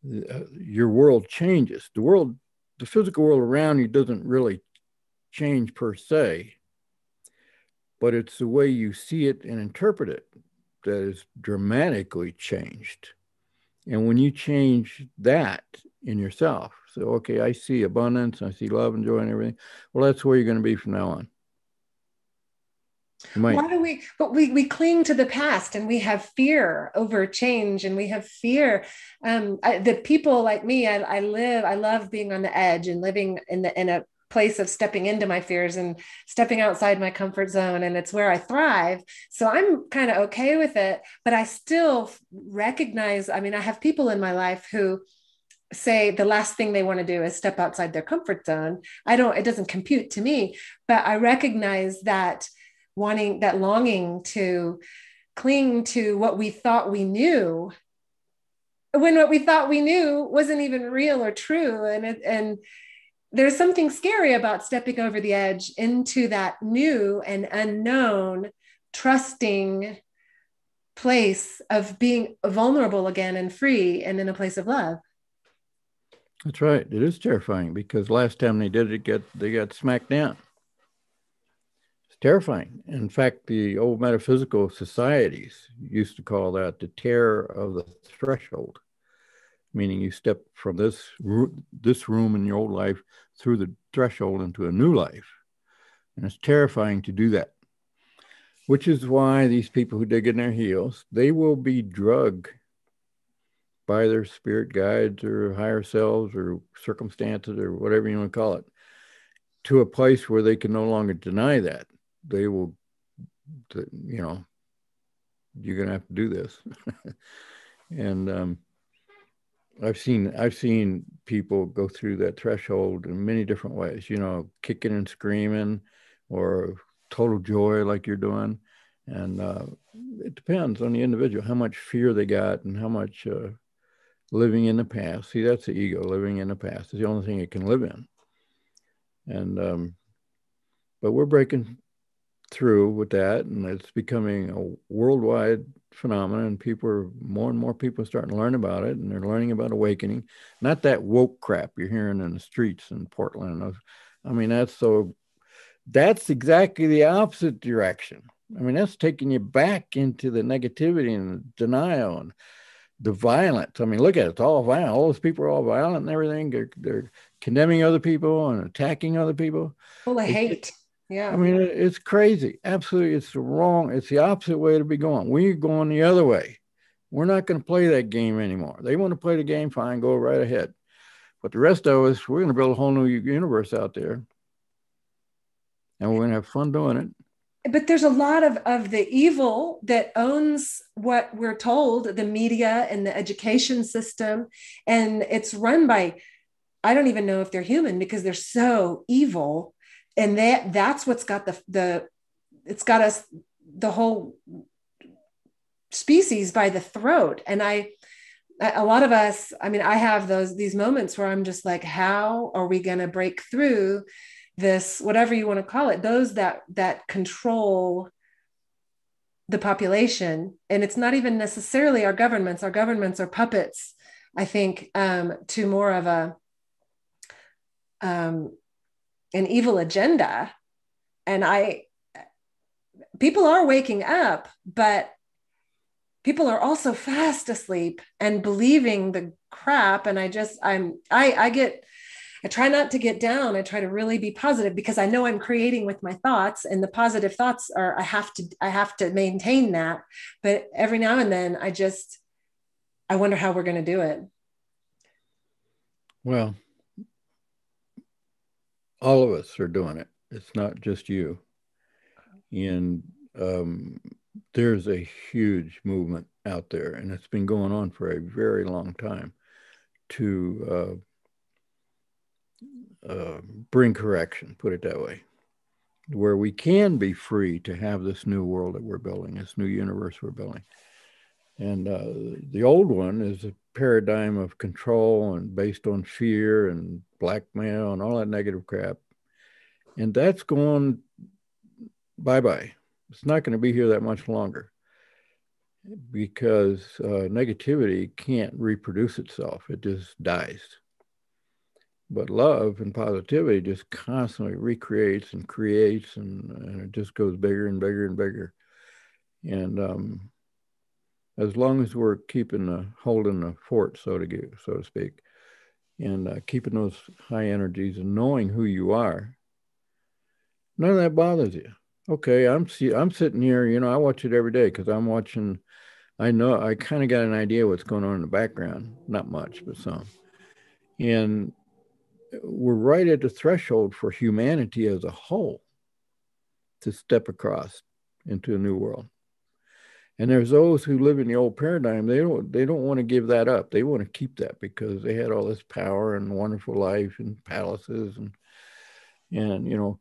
S2: your world changes. The physical world around you doesn't really change per se, but it's the way you see it and interpret it that is dramatically changed. And when you change that in yourself, so, okay, I see abundance, I see love and joy and everything, well, that's where you're going to be from now on.
S1: Why do we cling to the past, and we have fear over change, and we have fear. The people like me, I love being on the edge and living in a place of stepping into my fears and stepping outside my comfort zone, and it's where I thrive. So I'm kind of okay with it, but I still recognize, I mean, I have people in my life who say the last thing they want to do is step outside their comfort zone. It doesn't compute to me, but I recognize that longing to cling to what we thought we knew, when what we thought we knew wasn't even real or true. And there's something scary about stepping over the edge into that new and unknown, trusting place of being vulnerable again and free, and in a place of love.
S2: That's right. It is terrifying, because last time they did it, they got smacked down. It's terrifying. In fact, the old metaphysical societies used to call that the terror of the threshold, meaning you step from this room in your old life through the threshold into a new life. And it's terrifying to do that, which is why these people who dig in their heels, they will be drugged by their spirit guides or higher selves or circumstances or whatever you want to call it, to a place where they can no longer deny that. They will, you know, you're going to have to do this. And I've seen people go through that threshold in many different ways, you know, kicking and screaming, or total joy like you're doing. And it depends on the individual, how much fear they got and how much living in the past. See, that's the ego. Living in the past is the only thing it can live in. And but we're breaking through with that, and it's becoming a worldwide phenomenon. And more and more people are starting to learn about it, and they're learning about awakening. Not that woke crap you're hearing in the streets in Portland. I mean, that's exactly the opposite direction. I mean, that's taking you back into the negativity and the denial and the violence. I mean, look at it. It's all violent. All those people are all violent and everything. They're condemning other people and attacking other people.
S1: Full of
S2: It's,
S1: hate.
S2: I
S1: Yeah.
S2: mean, it's crazy. Absolutely. It's the opposite way to be going. We're going the other way. We're not going to play that game anymore. They want to play the game, fine, go right ahead. But the rest of us, we're going to build a whole new universe out there. And we're going to have fun doing it.
S1: But there's a lot of the evil that owns what we're told, the media and the education system. And it's run by, I don't even know if they're human because they're so evil. And that's what's got it's got us, the whole species by the throat. And a lot of us, I mean, I have these moments where I'm just like, how are we going to break through this, whatever you want to call it, those that control the population? And it's not even necessarily our governments are puppets, I think, to more of an evil agenda. And people are waking up, but people are also fast asleep and believing the crap. And I try not to get down. I try to really be positive because I know I'm creating with my thoughts, and the positive thoughts are, I have to maintain that. But every now and then I wonder how we're going to do it.
S2: Well, all of us are doing it. It's not just you. And there's a huge movement out there, and it's been going on for a very long time to bring correction, put it that way, where we can be free to have this new world that we're building, this new universe we're building. And the old one is a paradigm of control and based on fear and blackmail and all that negative crap. And that's gone bye-bye. It's not going to be here that much longer because negativity can't reproduce itself. It just dies. But love and positivity just constantly recreates and creates, and it just goes bigger and bigger and bigger. And as long as we're holding the fort, so to speak, and keeping those high energies and knowing who you are, none of that bothers you. Okay, I'm sitting here, I watch it every day because I'm watching. I know I kind of got an idea what's going on in the background, not much, but some. And we're right at the threshold for humanity as a whole to step across into a new world. And there's those who live in the old paradigm. They don't want to give that up. They want to keep that because they had all this power and wonderful life and palaces and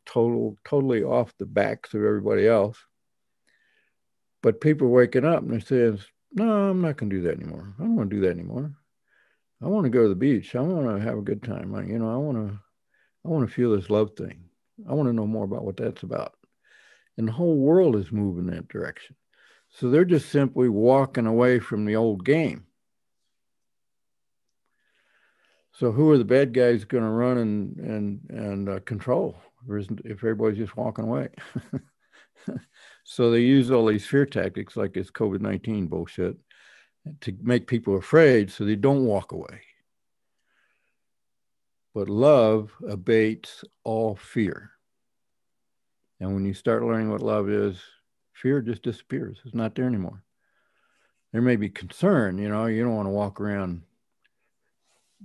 S2: totally off the backs of everybody else. But people are waking up and they say, no, I'm not going to do that anymore. I don't want to do that anymore. I want to go to the beach. I want to have a good time. I want to feel this love thing. I want to know more about what that's about. And the whole world is moving that direction. So they're just simply walking away from the old game. So who are the bad guys going to run and control if everybody's just walking away? So they use all these fear tactics like this COVID-19 bullshit to make people afraid so they don't walk away. But love abates all fear. And when you start learning what love is, fear just disappears. It's not there anymore. There may be concern, you don't want to walk around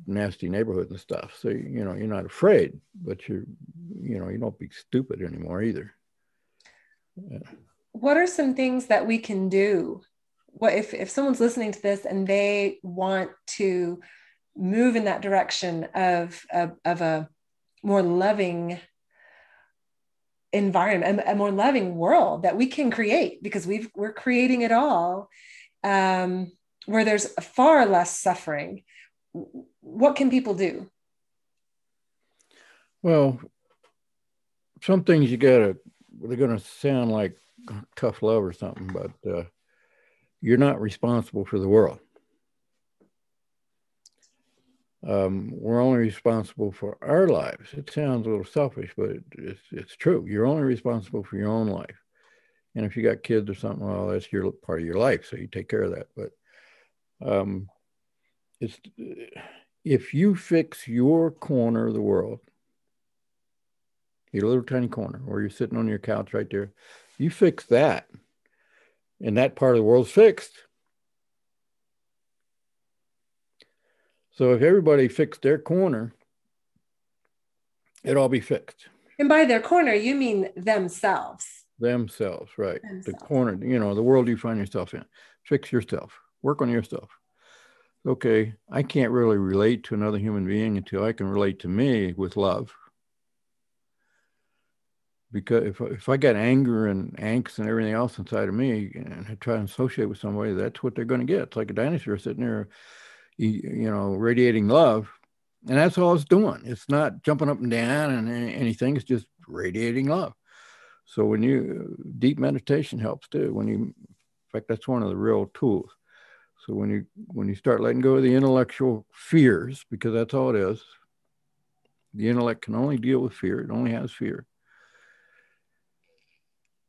S2: nasty neighborhoods and stuff. So, you're not afraid, but you don't be stupid anymore either. Yeah.
S1: What are some things that we can do? What if someone's listening to this and they want to move in that direction of a more loving environment, a more loving world that we can create, because we're creating it all, where there's far less suffering? What can people do?
S2: Well, some things they're going to sound like tough love or something, but you're not responsible for the world. We're only responsible for our lives. It sounds a little selfish, but it's true. You're only responsible for your own life. And if you got kids or something, well, that's your part of your life, so you take care of that. But Um, it's if you fix your corner of the world, your little tiny corner, or you're sitting on your couch right there, you fix that, and that part of the world's fixed. So if everybody fixed their corner, it'd all be fixed.
S1: And by their corner, you mean themselves.
S2: Themselves, right? The
S1: Themselves.
S2: corner, the world you find yourself in. Fix yourself. Work on yourself. Okay, I can't really relate to another human being until I can relate to me with love. Because if I got anger and angst and everything else inside of me and I try and associate with somebody, that's what they're going to get. It's like a dinosaur sitting there, radiating love. And that's all it's doing. It's not jumping up and down and anything. It's just radiating love. So deep meditation helps too. In fact, that's one of the real tools. So when you start letting go of the intellectual fears, because that's all it is, the intellect can only deal with fear. It only has fear.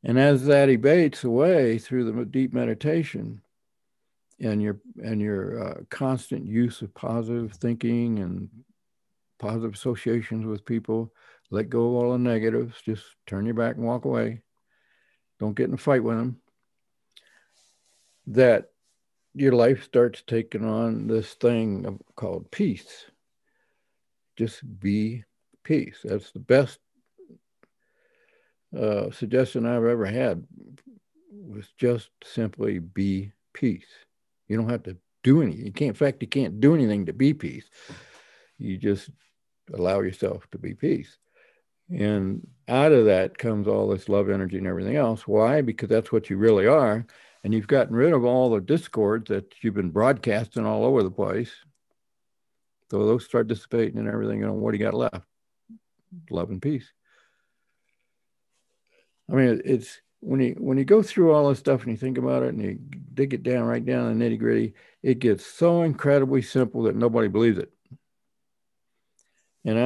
S2: And as that abates away through the deep meditation and your constant use of positive thinking and positive associations with people, let go of all the negatives, just turn your back and walk away. Don't get in a fight with them. That your life starts taking on this thing called peace. Just be peace. That's the best suggestion I've ever had, was just simply be peace. You don't have to do anything. In fact, you can't do anything to be peace. You just allow yourself to be peace. And out of that comes all this love energy and everything else. Why? Because that's what you really are. And you've gotten rid of all the discords that you've been broadcasting all over the place. So those start dissipating and everything. What do you got left? Love and peace. I mean, it's when you go through all this stuff and you think about it and you dig it down right down in the nitty gritty, it gets so incredibly simple that nobody believes it. And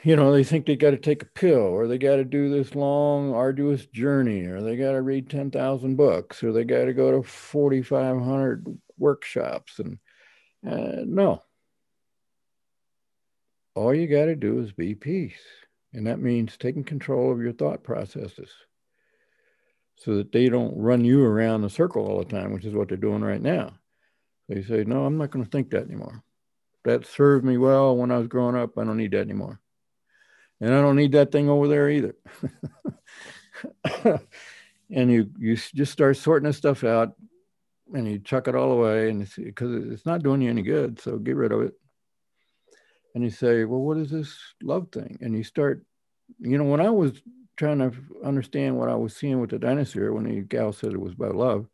S2: they think they got to take a pill, or they got to do this long, arduous journey, or they got to read 10,000 books, or they got to go to 4,500 workshops. And no, all you got to do is be peace. And that means taking control of your thought processes so that they don't run you around the circle all the time, which is what they're doing right now. They say, no, I'm not going to think that anymore. That served me well when I was growing up. I don't need that anymore. And I don't need that thing over there either. And you just start sorting this stuff out and you chuck it all away, and because it's not doing you any good. So get rid of it. And you say, well, what is this love thing? And you start, when I was trying to understand what I was seeing with the Dinosaur, when the gal said it was about love,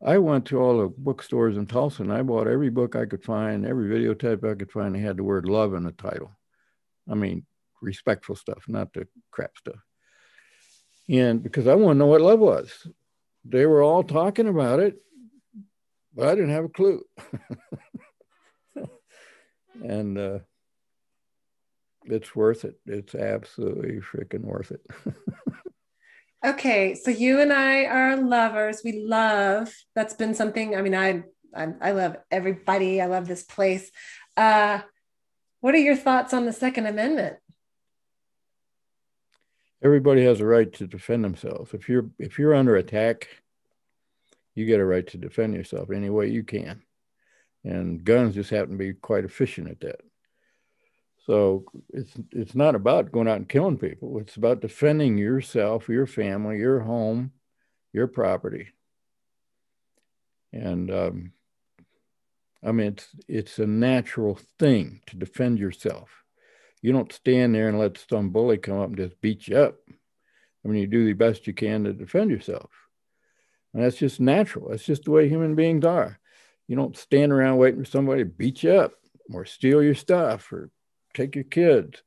S2: I went to all the bookstores in Tulsa and I bought every book I could find, every videotape I could find that had the word love in the title. I mean, respectful stuff, not the crap stuff. And because I want to know what love was. They were all talking about it, but I didn't have a clue. And it's worth it. It's absolutely freaking worth it.
S1: Okay, so you and I are lovers. We love. That's been something. I mean, I love everybody. I love this place. What are your thoughts on the Second Amendment?
S2: Everybody has a right to defend themselves. If you're under attack, you get a right to defend yourself any way you can. And guns just happen to be quite efficient at that. So it's not about going out and killing people. It's about defending yourself, your family, your home, your property. And I mean, it's a natural thing to defend yourself. You don't stand there and let some bully come up and just beat you up. I mean, you do the best you can to defend yourself. And that's just natural. That's just the way human beings are. You don't stand around waiting for somebody to beat you up or steal your stuff or take your kids.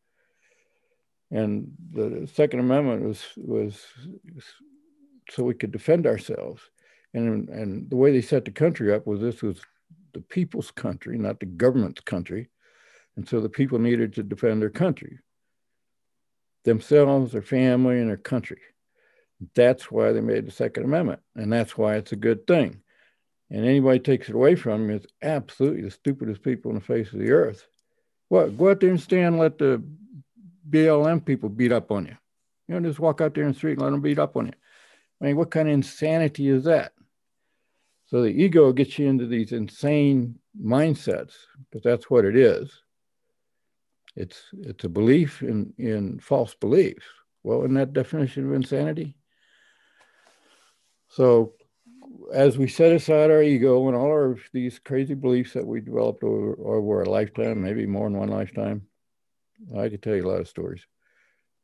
S2: And the Second Amendment was so we could defend ourselves. And the way they set the country up was this was the people's country, not the government's country. And so the people needed to defend their country, themselves, their family, and their country. That's why they made the Second Amendment, and that's why it's a good thing. And anybody takes it away from them is absolutely the stupidest people on the face of the earth. What? Go out there and stand and let the BLM people beat up on you. You know, just walk out there in the street and let them beat up on you. I mean, what kind of insanity is that? So the ego gets you into these insane mindsets, because that's what it is. It's a belief in false beliefs. Well, isn't that definition of insanity? So as we set aside our ego and all of these crazy beliefs that we developed over a lifetime, maybe more than one lifetime, I could tell you a lot of stories.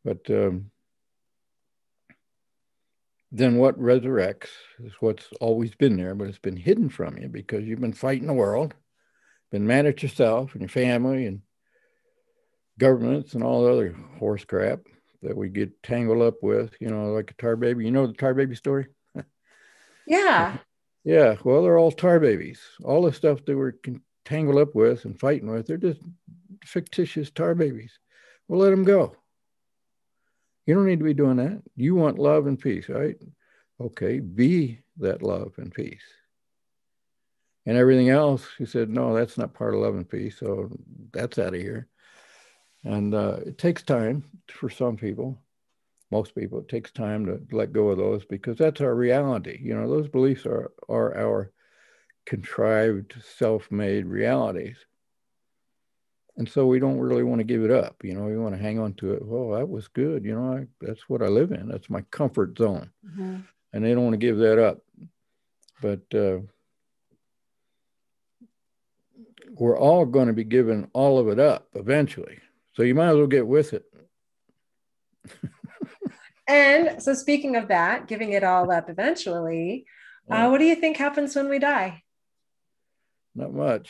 S2: But then what resurrects is what's always been there, but it's been hidden from you because you've been fighting the world, been mad at yourself and your family and governments and all the other horse crap that we get tangled up with, you know, like a tar baby. You know the tar baby story?
S1: Yeah.
S2: Yeah, well, they're all tar babies. All the stuff that we're tangled up with and fighting with, they're just fictitious tar babies. Well, let them go. You don't need to be doing that. You want love and peace, right? Okay, be that love and peace. And everything else, he said, no, that's not part of love and peace. So that's out of here. And it takes time for some people, most people, it takes time to let go of those because that's our reality. You know, those beliefs are our contrived, self-made realities. And so we don't really want to give it up. You know, we want to hang on to it. Well, that was good. You know, that's what I live in. That's my comfort zone. Mm-hmm. And they don't want to give that up. But we're all going to be giving all of it up eventually. So you might as well get with it.
S1: And so speaking of that, giving it all up eventually, what do you think happens when we die?
S2: Not much.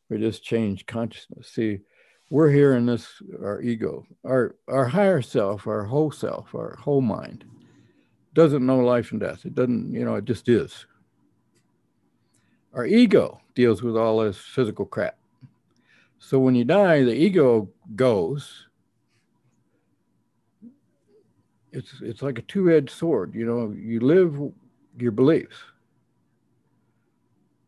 S2: We just change consciousness. See, we're here in this, our ego, our higher self, our whole mind, doesn't know life and death. It doesn't, you know, it just is. Our ego deals with all this physical crap. So when you die, the ego goes. It's like a two-edged sword. You know, you live your beliefs.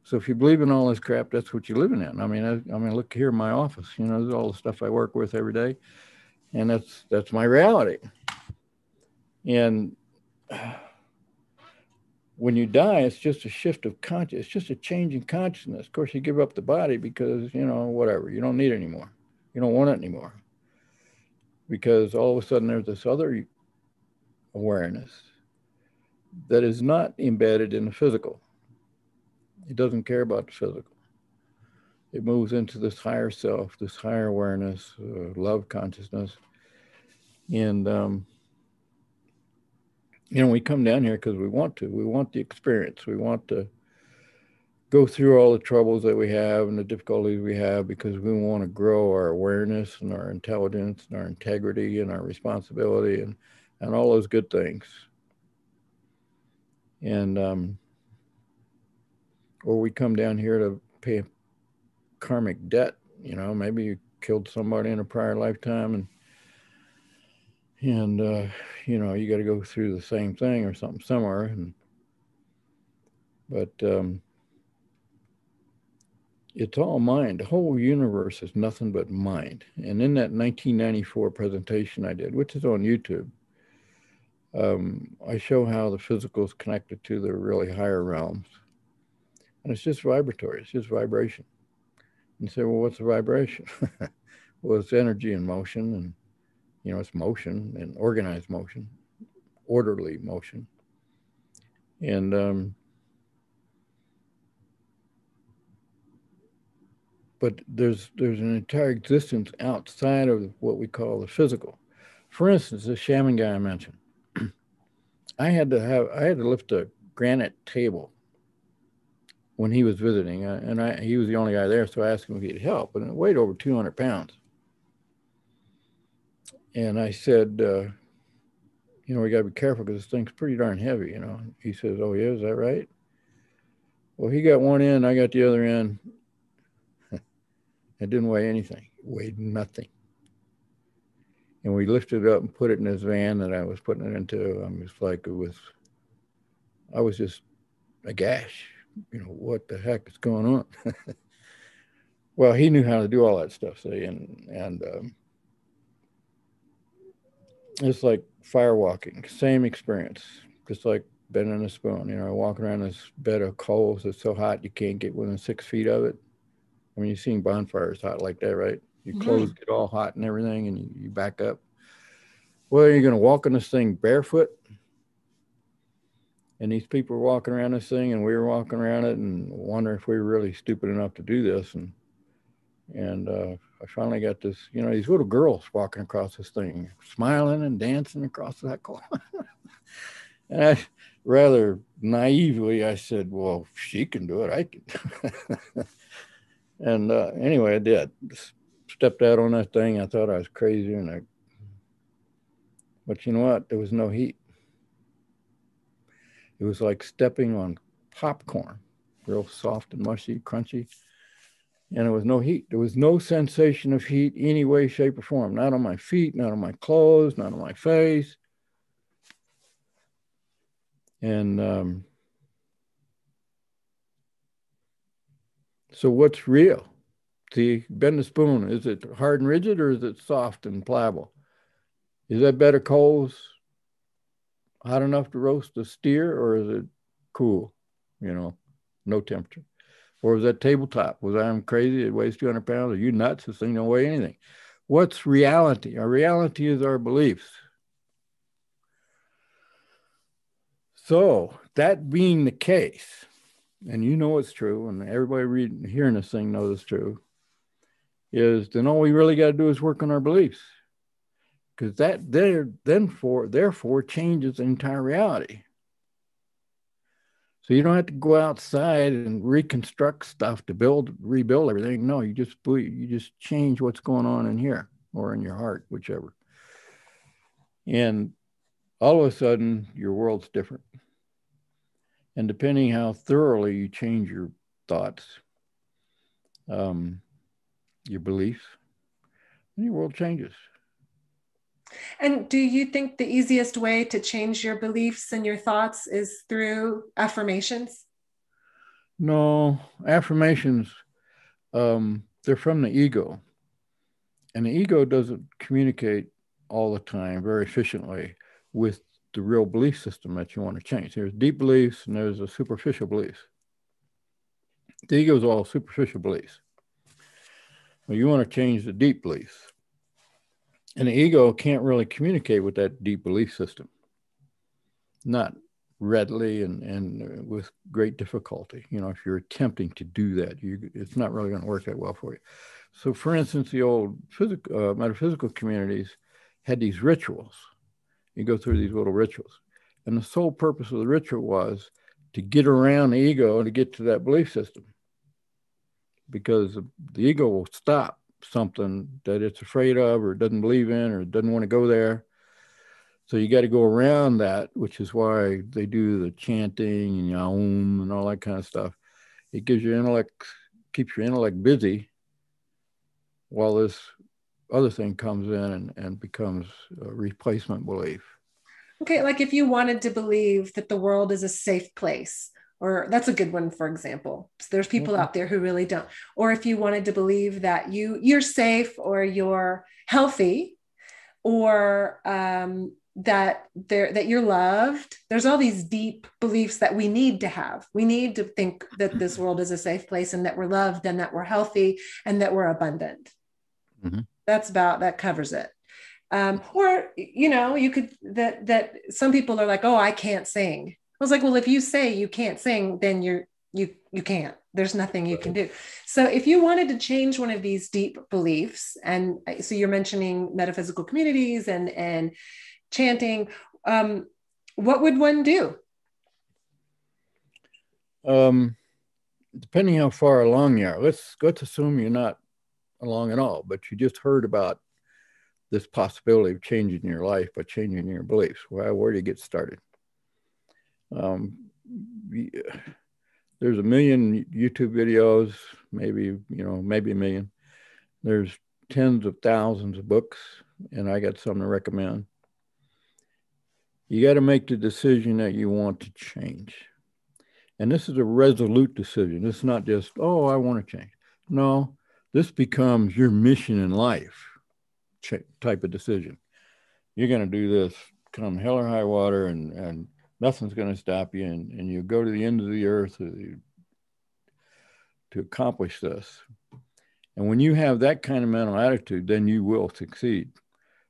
S2: So if you believe in all this crap, that's what you're living in. I mean, look here in my office. You know, there's all the stuff I work with every day, and that's my reality. And when you die, it's just a shift of consciousness. It's just a change in consciousness. Of course, you give up the body because, you know, whatever. You don't need it anymore. You don't want it anymore. Because all of a sudden there's this other awareness that is not embedded in the physical. It doesn't care about the physical. It moves into this higher self, this higher awareness, love consciousness. And, you know, we come down here because we want to. We want the experience. We want to go through all the troubles that we have and the difficulties we have because we want to grow our awareness and our intelligence and our integrity and our responsibility and all those good things. And, or we come down here to pay a karmic debt. You know, maybe you killed somebody in a prior lifetime and you know, you got to go through the same thing or something similar. But it's all mind. The whole universe is nothing but mind. And in that 1994 presentation I did, which is on YouTube, I show how the physical is connected to the really higher realms. And it's just vibratory. It's just vibration. And you say, well, what's a vibration? Well, it's energy in motion, and, you know, it's motion and organized motion, orderly motion. And but there's an entire existence outside of what we call the physical. For instance, the shaman guy I mentioned, I had to lift a granite table when he was visiting, and he was the only guy there, so I asked him if he'd help, and it weighed over 200 pounds. And I said, you know, we got to be careful because this thing's pretty darn heavy, you know. He says, oh, yeah, is that right? Well, he got one end, I got the other end. It didn't weigh anything. It weighed nothing. And we lifted it up and put it in this van that I was putting it into. I was just aghast. What the heck is going on? Well, he knew how to do all that stuff, see, and it's like firewalking, same experience, just like bending a spoon. Walking around this bed of coals that's so hot you can't get within 6 feet of it. I mean, you've seen bonfires hot like that, right? Your clothes get all hot and everything, and you back up. Well, you're going to walk on this thing barefoot. And these people were walking around this thing, and we were walking around it, and wonder if we were really stupid enough to do this. And I finally got this, these little girls walking across this thing, smiling and dancing across that corner. And I, rather naively, I said, "Well, if she can do it, I can." And anyway, I did. Stepped out on that thing. I thought I was crazy, but you know what? There was no heat. It was like stepping on popcorn, real soft and mushy, crunchy. And there was no heat. There was no sensation of heat any way, shape, or form. Not on my feet, not on my clothes, not on my face. And so what's real? See, bend the spoon. Is it hard and rigid, or is it soft and pliable? Is that bed of coals hot enough to roast a steer, or is it cool, no temperature? Or was that tabletop? Was I crazy? It weighs 200 pounds. Are you nuts? This thing don't weigh anything. What's reality? Our reality is our beliefs. So that being the case, and it's true, and everybody hearing this thing knows it's true, is then all we really got to do is work on our beliefs. Because that therefore changes the entire reality. So you don't have to go outside and reconstruct stuff to rebuild everything. No, you just change what's going on in here or in your heart, whichever. And all of a sudden, your world's different. And depending how thoroughly you change your thoughts, your beliefs, then your world changes.
S1: And do you think the easiest way to change your beliefs and your thoughts is through affirmations?
S2: No, affirmations, they're from the ego. And the ego doesn't communicate all the time very efficiently with the real belief system that you want to change. There's deep beliefs and there's a superficial beliefs. The ego is all superficial beliefs. Well, you want to change the deep beliefs. And the ego can't really communicate with that deep belief system. Not readily and with great difficulty. If you're attempting to do that, it's not really going to work that well for you. So, for instance, the old metaphysical communities had these rituals. You go through these little rituals. And the sole purpose of the ritual was to get around the ego and to get to that belief system. Because the ego will stop something that it's afraid of or doesn't believe in or doesn't want to go there. So you got to go around that, which is why they do the chanting and yaum and all that kind of stuff. It gives your intellect, keeps your intellect busy while this other thing comes in and becomes a replacement belief.
S1: Okay, like if you wanted to believe that the world is a safe place, or that's a good one, for example. So there's people out there who really don't. Or if you wanted to believe that you're safe or you're healthy, or that you're loved. There's all these deep beliefs that we need to have. We need to think that this world is a safe place and that we're loved and that we're healthy and that we're abundant. Mm-hmm. That covers it. Or, you could, that some people are like, oh, I can't sing. I was like, well, if you say you can't sing, then you can't. There's nothing you can do. So if you wanted to change one of these deep beliefs, and so you're mentioning metaphysical communities and chanting, what would one do?
S2: Depending how far along you are, let's assume you're not along at all, but you just heard about this possibility of changing your life by changing your beliefs. Well, where do you get started? There's a million YouTube videos, maybe a million. There's tens of thousands of books and I got something to recommend. You got to make the decision that you want to change. And this is a resolute decision. It's not just, oh, I want to change. No, this becomes your mission in life type of decision. You're going to do this come hell or high water, and nothing's going to stop you. And you go to the end of the earth to accomplish this. And when you have that kind of mental attitude, then you will succeed.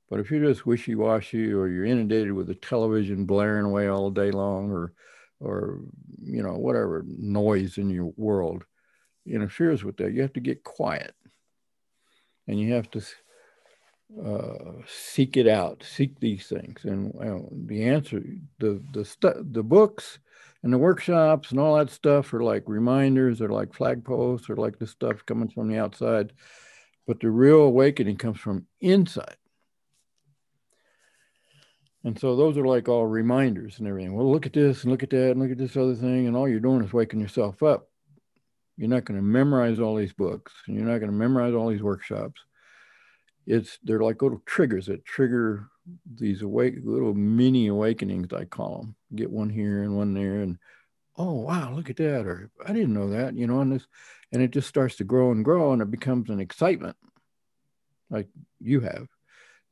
S2: But if you're just wishy-washy, or you're inundated with the television blaring away all day long, or whatever noise in your world interferes with that, you have to get quiet, and you have to seek it out, seek these things. And the answer, the books and the workshops and all that stuff are like reminders, or like flagposts, or like the stuff coming from the outside. But the real awakening comes from inside. And so those are like all reminders and everything. Well, look at this and look at that and look at this other thing. And all you're doing is waking yourself up. You're not going to memorize all these books, and you're not going to memorize all these workshops. They're like little triggers that trigger these little mini awakenings, I call them. Get one here and one there, and oh wow, look at that, or I didn't know that, and it just starts to grow and grow, and it becomes an excitement, like you have.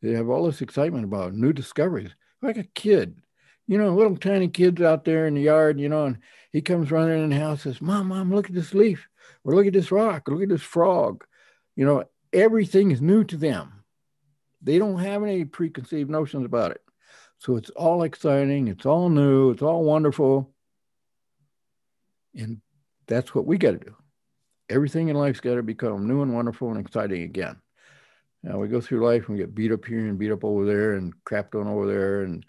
S2: They have all this excitement about new discoveries, like a kid, little tiny kids out there in the yard, and he comes running in the house, says, Mom, look at this leaf, or look at this rock, or look at this frog. Everything is new to them. They don't have any preconceived notions about it. So it's all exciting. It's all new. It's all wonderful. And that's what we got to do. Everything in life's got to become new and wonderful and exciting again. Now we go through life and we get beat up here and beat up over there and crapped on over there. And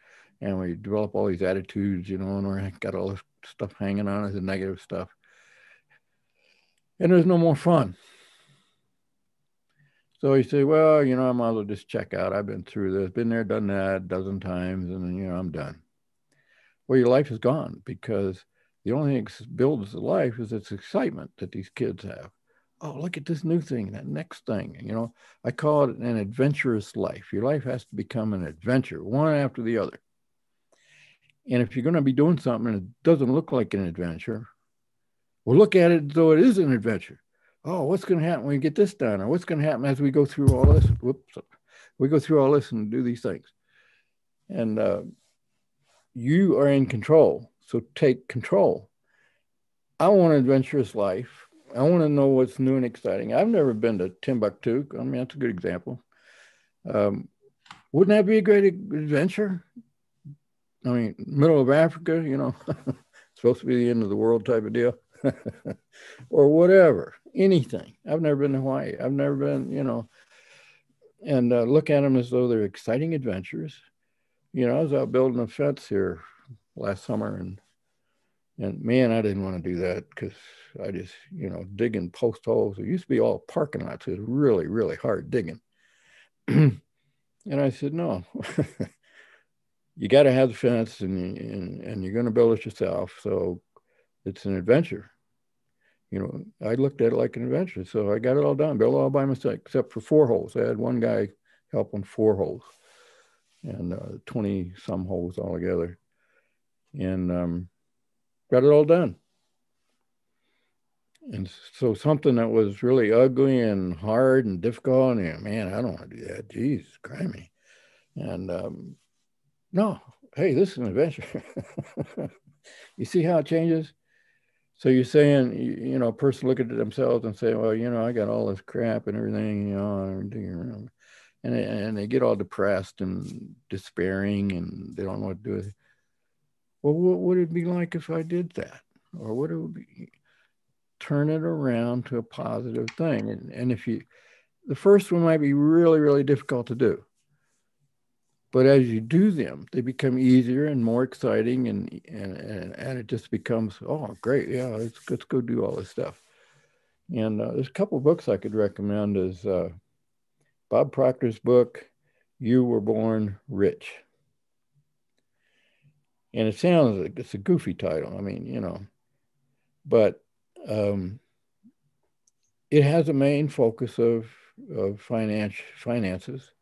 S2: we develop all these attitudes, and we got all this stuff hanging on us, the negative stuff. And there's no more fun. So you say, well, I might as well just check out. I've been through this, been there, done that a dozen times, and I'm done. Well, your life is gone, because the only thing that builds the life is its excitement that these kids have. Oh, look at this new thing, that next thing. I call it an adventurous life. Your life has to become an adventure, one after the other. And if you're going to be doing something and it doesn't look like an adventure, well, look at it as though it is an adventure. Oh, what's going to happen when we get this done? Or what's going to happen as we go through all this? We go through all this and do these things. And you are in control. So take control. I want an adventurous life. I want to know what's new and exciting. I've never been to Timbuktu. I mean, that's a good example. Wouldn't that be a great adventure? I mean, middle of Africa, supposed to be the end of the world type of deal. Or whatever, anything. I've never been to Hawaii. I've never been, and look at them as though they're exciting adventures. I was out building a fence here last summer, and man, I didn't want to do that, because I just, digging post holes. It used to be all parking lots. It was really, really hard digging. And I said, no, you got to have the fence, and you're going to build it yourself. So it's an adventure. I looked at it like an adventure. So I got it all done, built it all by myself, except for 4 holes. I had one guy help on 4 holes, and 20 some holes altogether. And got it all done. And so something that was really ugly and hard and difficult, and man, I don't want to do that. Jeez, crimey. And no, hey, this is an adventure. You see how it changes? So you're saying, a person look at themselves and say, well, I got all this crap and everything, and they get all depressed and despairing, and they don't know what to do with it. Well, what would it be like if I did that? Or what it would be? Turn it around to a positive thing. And if the first one might be really, really difficult to do. But as you do them, they become easier and more exciting, and it just becomes, oh, great, yeah, let's go do all this stuff. And there's a couple of books I could recommend. Is Bob Proctor's book, You Were Born Rich. And it sounds like it's a goofy title. I mean, but it has a main focus of finances.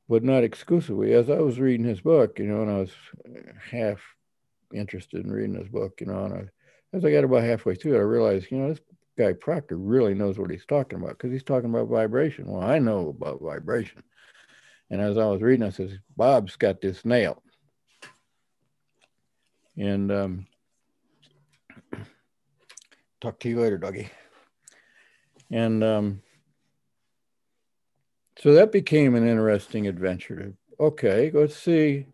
S2: but not exclusively. As I was reading his book, and I was half interested in reading his book, and as I got about halfway through it, I realized, this guy Proctor really knows what he's talking about, because he's talking about vibration. Well, I know about vibration. And as I was reading, I says, Bob's got this nailed. And talk to you later, doggy. And so that became an interesting adventure. Okay, let's see.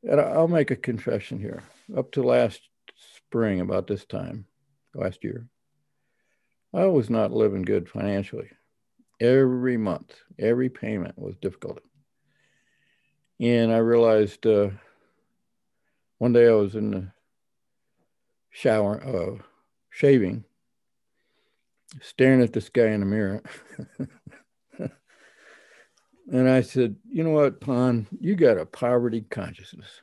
S2: And I'll make a confession here. Up to last spring, about this time, last year, I was not living good financially. Every month, every payment was difficult. And I realized one day I was in the shower, shaving, staring at this guy in the mirror. And I said, you know what, Pon, you got a poverty consciousness,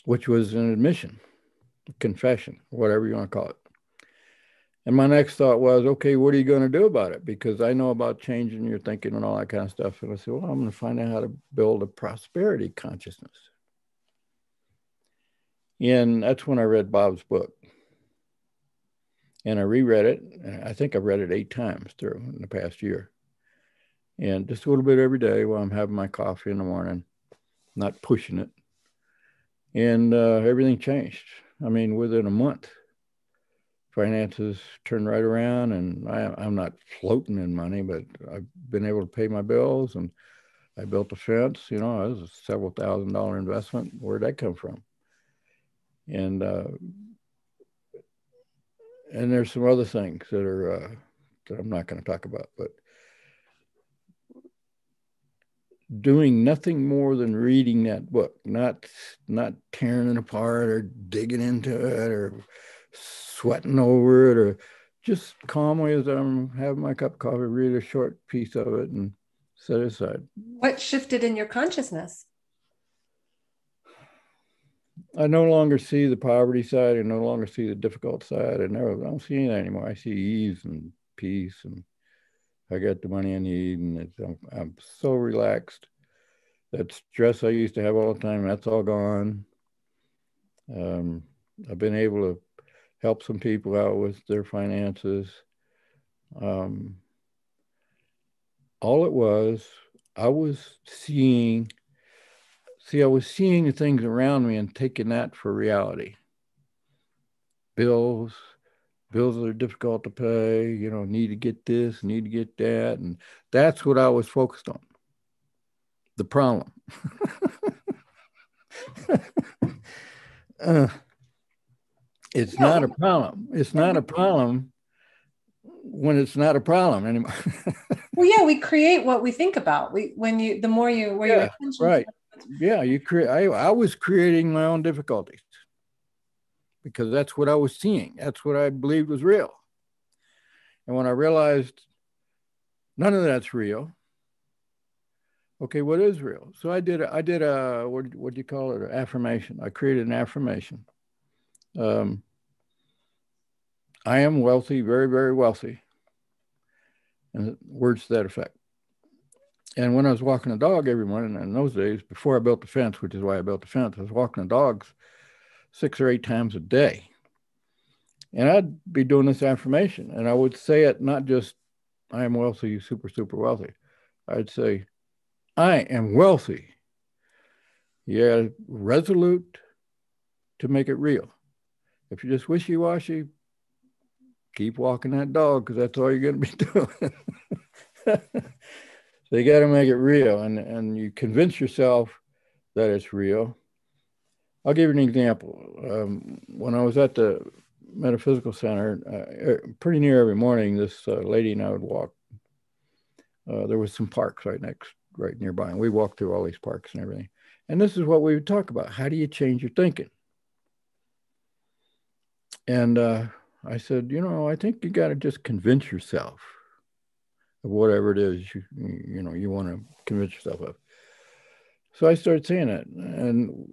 S2: which was an admission, a confession, whatever you want to call it. And my next thought was, okay, what are you going to do about it? Because I know about changing your thinking and all that kind of stuff. And I said, well, I'm going to find out how to build a prosperity consciousness. And that's when I read Bob's book. And I reread it. I think I've read it 8 times through in the past year. And just a little bit every day while I'm having my coffee in the morning, not pushing it. And everything changed. I mean, within a month, finances turned right around, and I'm not floating in money, but I've been able to pay my bills, and I built a fence. It was a several $1,000 investment. Where'd that come from? And there's some other things that I'm not going to talk about, but doing nothing more than reading that book, not tearing it apart or digging into it or sweating over it, or just calmly, as I'm having my cup of coffee, read a short piece of it and set it aside.
S1: What shifted in your consciousness?
S2: I no longer see the poverty side. I no longer see the difficult side. I don't see that anymore. I see ease and peace, and I got the money I need, and I'm so relaxed. That stress I used to have all the time, that's all gone. I've been able to help some people out with their finances. All it was, I was seeing the things around me and taking that for reality. Bills that are difficult to pay, need to get this, need to get that. And that's what I was focused on. The problem. It's not a problem. It's not a problem when it's not a problem anymore.
S1: Well, yeah, we create what we think about. The more you where your attention.
S2: Right. Yeah, I was creating my own difficulties because that's what I was seeing. That's what I believed was real. And when I realized none of that's real, okay, what is real? So I did a what do you call it? An affirmation. I created an affirmation. I am wealthy, very, very wealthy. And words to that effect. And when I was walking a dog every morning in those days, before I built the fence, which is why I built the fence, I was walking the dogs 6 or 8 times a day. And I'd be doing this affirmation. And I would say it not just, I am wealthy, super, super wealthy. I'd say, I am wealthy. Yeah, resolute to make it real. If you're just wishy-washy, keep walking that dog, because that's all you're going to be doing. So you got to make it real, and you convince yourself that it's real. I'll give you an example. When I was at the Metaphysical Center, pretty near every morning, this lady and I would walk. There was some parks right nearby, and we walked through all these parks and everything. And this is what we would talk about. How do you change your thinking? And I said, I think you got to just convince yourself of whatever it is you want to convince yourself of. So I started saying it, and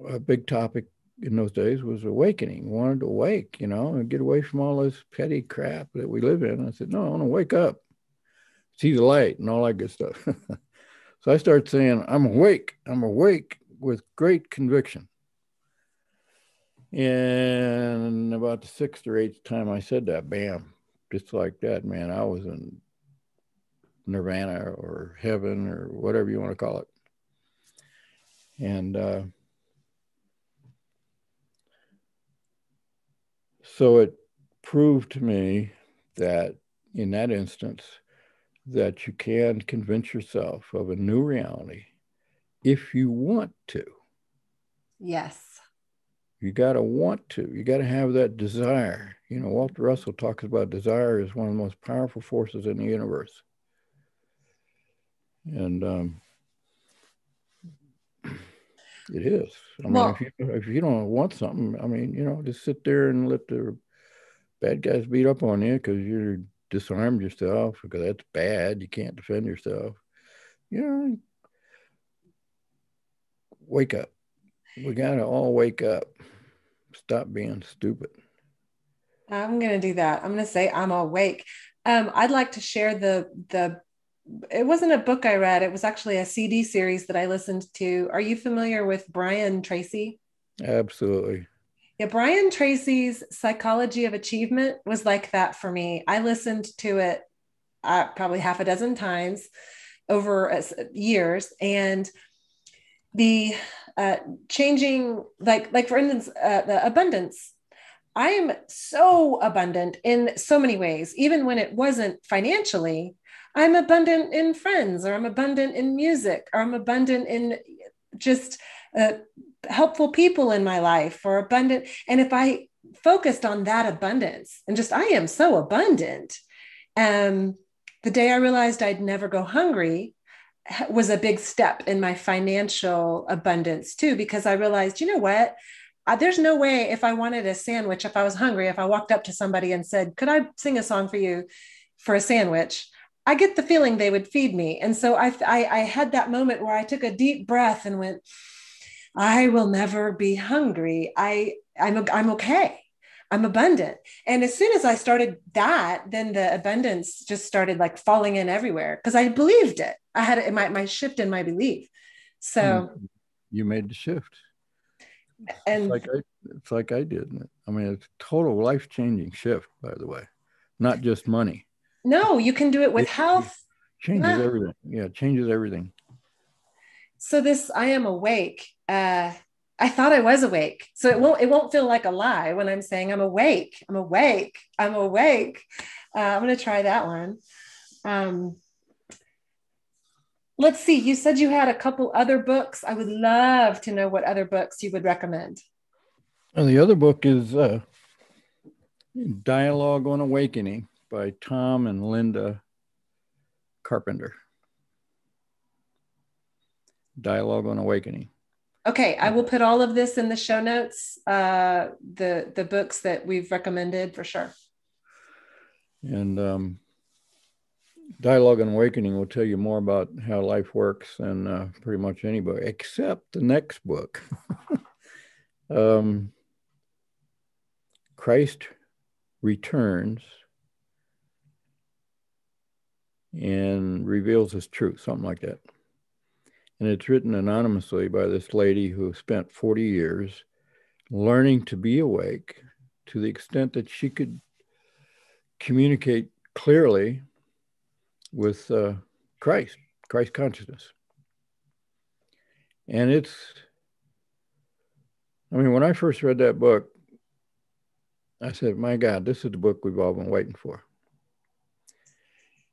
S2: a big topic in those days was awakening. Wanted to awake, and get away from all this petty crap that we live in. I said, no, I want to wake up. see the light and all that good stuff. So I start saying, I'm awake with great conviction. And about the sixth or eighth time I said that, bam, just like that, man, I was in nirvana or heaven or whatever you want to call it. And so it proved to me that in that instance, that you can convince yourself of a new reality if you want to.
S1: Yes.
S2: You got to want to. You got to have that desire. You know, Walter Russell talks about desire as one of the most powerful forces in the universe. And it is. I mean, if you don't want something, I mean, you know, just sit there and let the bad guys beat up on you because you disarmed yourself, because that's bad. You can't defend yourself. You know, wake up. We got to all wake up. Stop being stupid.
S1: I'm going to do that. I'm going to say I'm awake. I'd like to share it wasn't a book I read. It was actually a CD series that I listened to. Are you familiar with Brian Tracy?
S2: Absolutely.
S1: Yeah, Brian Tracy's Psychology of Achievement was like that for me. I listened to it probably half a dozen times over years, and the changing, like for instance, the abundance. I am so abundant in so many ways, even when it wasn't financially. I'm abundant in friends, or I'm abundant in music, or I'm abundant in just uh, helpful people in my life, or abundant. And if I focused on that abundance and just, I am so abundant. The day I realized I'd never go hungry was a big step in my financial abundance too, because I realized, you know what? There's no way, if I wanted a sandwich, if I was hungry, if I walked up to somebody and said, could I sing a song for you for a sandwich? I get the feeling they would feed me. And so I had that moment where I took a deep breath and went, I will never be hungry. I'm okay. I'm abundant. And as soon as I started that, then the abundance just started like falling in everywhere because I believed it. I had it, my shift in my belief. So
S2: you made the shift.
S1: And
S2: it's like I did. I mean, it's a total life-changing shift, by the way, not just money.
S1: No, you can do it with health.
S2: Changes everything. Yeah, it changes everything.
S1: So this, I am awake. I thought I was awake. So it won't feel like a lie when I'm saying I'm awake. I'm awake. I'm awake. I'm going to try that one. Let's see. You said you had a couple other books. I would love to know what other books you would recommend.
S2: And the other book is Dialogue on Awakening by Tom and Linda Carpenter. Dialogue on Awakening.
S1: Okay, I will put all of this in the show notes, the books that we've recommended for sure.
S2: And Dialogue on Awakening will tell you more about how life works than pretty much any book, except the next book. Christ returns and reveals his truth, something like that. And it's written anonymously by this lady who spent 40 years learning to be awake to the extent that she could communicate clearly with Christ consciousness. And I mean, when I first read that book, I said, my God, this is the book we've all been waiting for.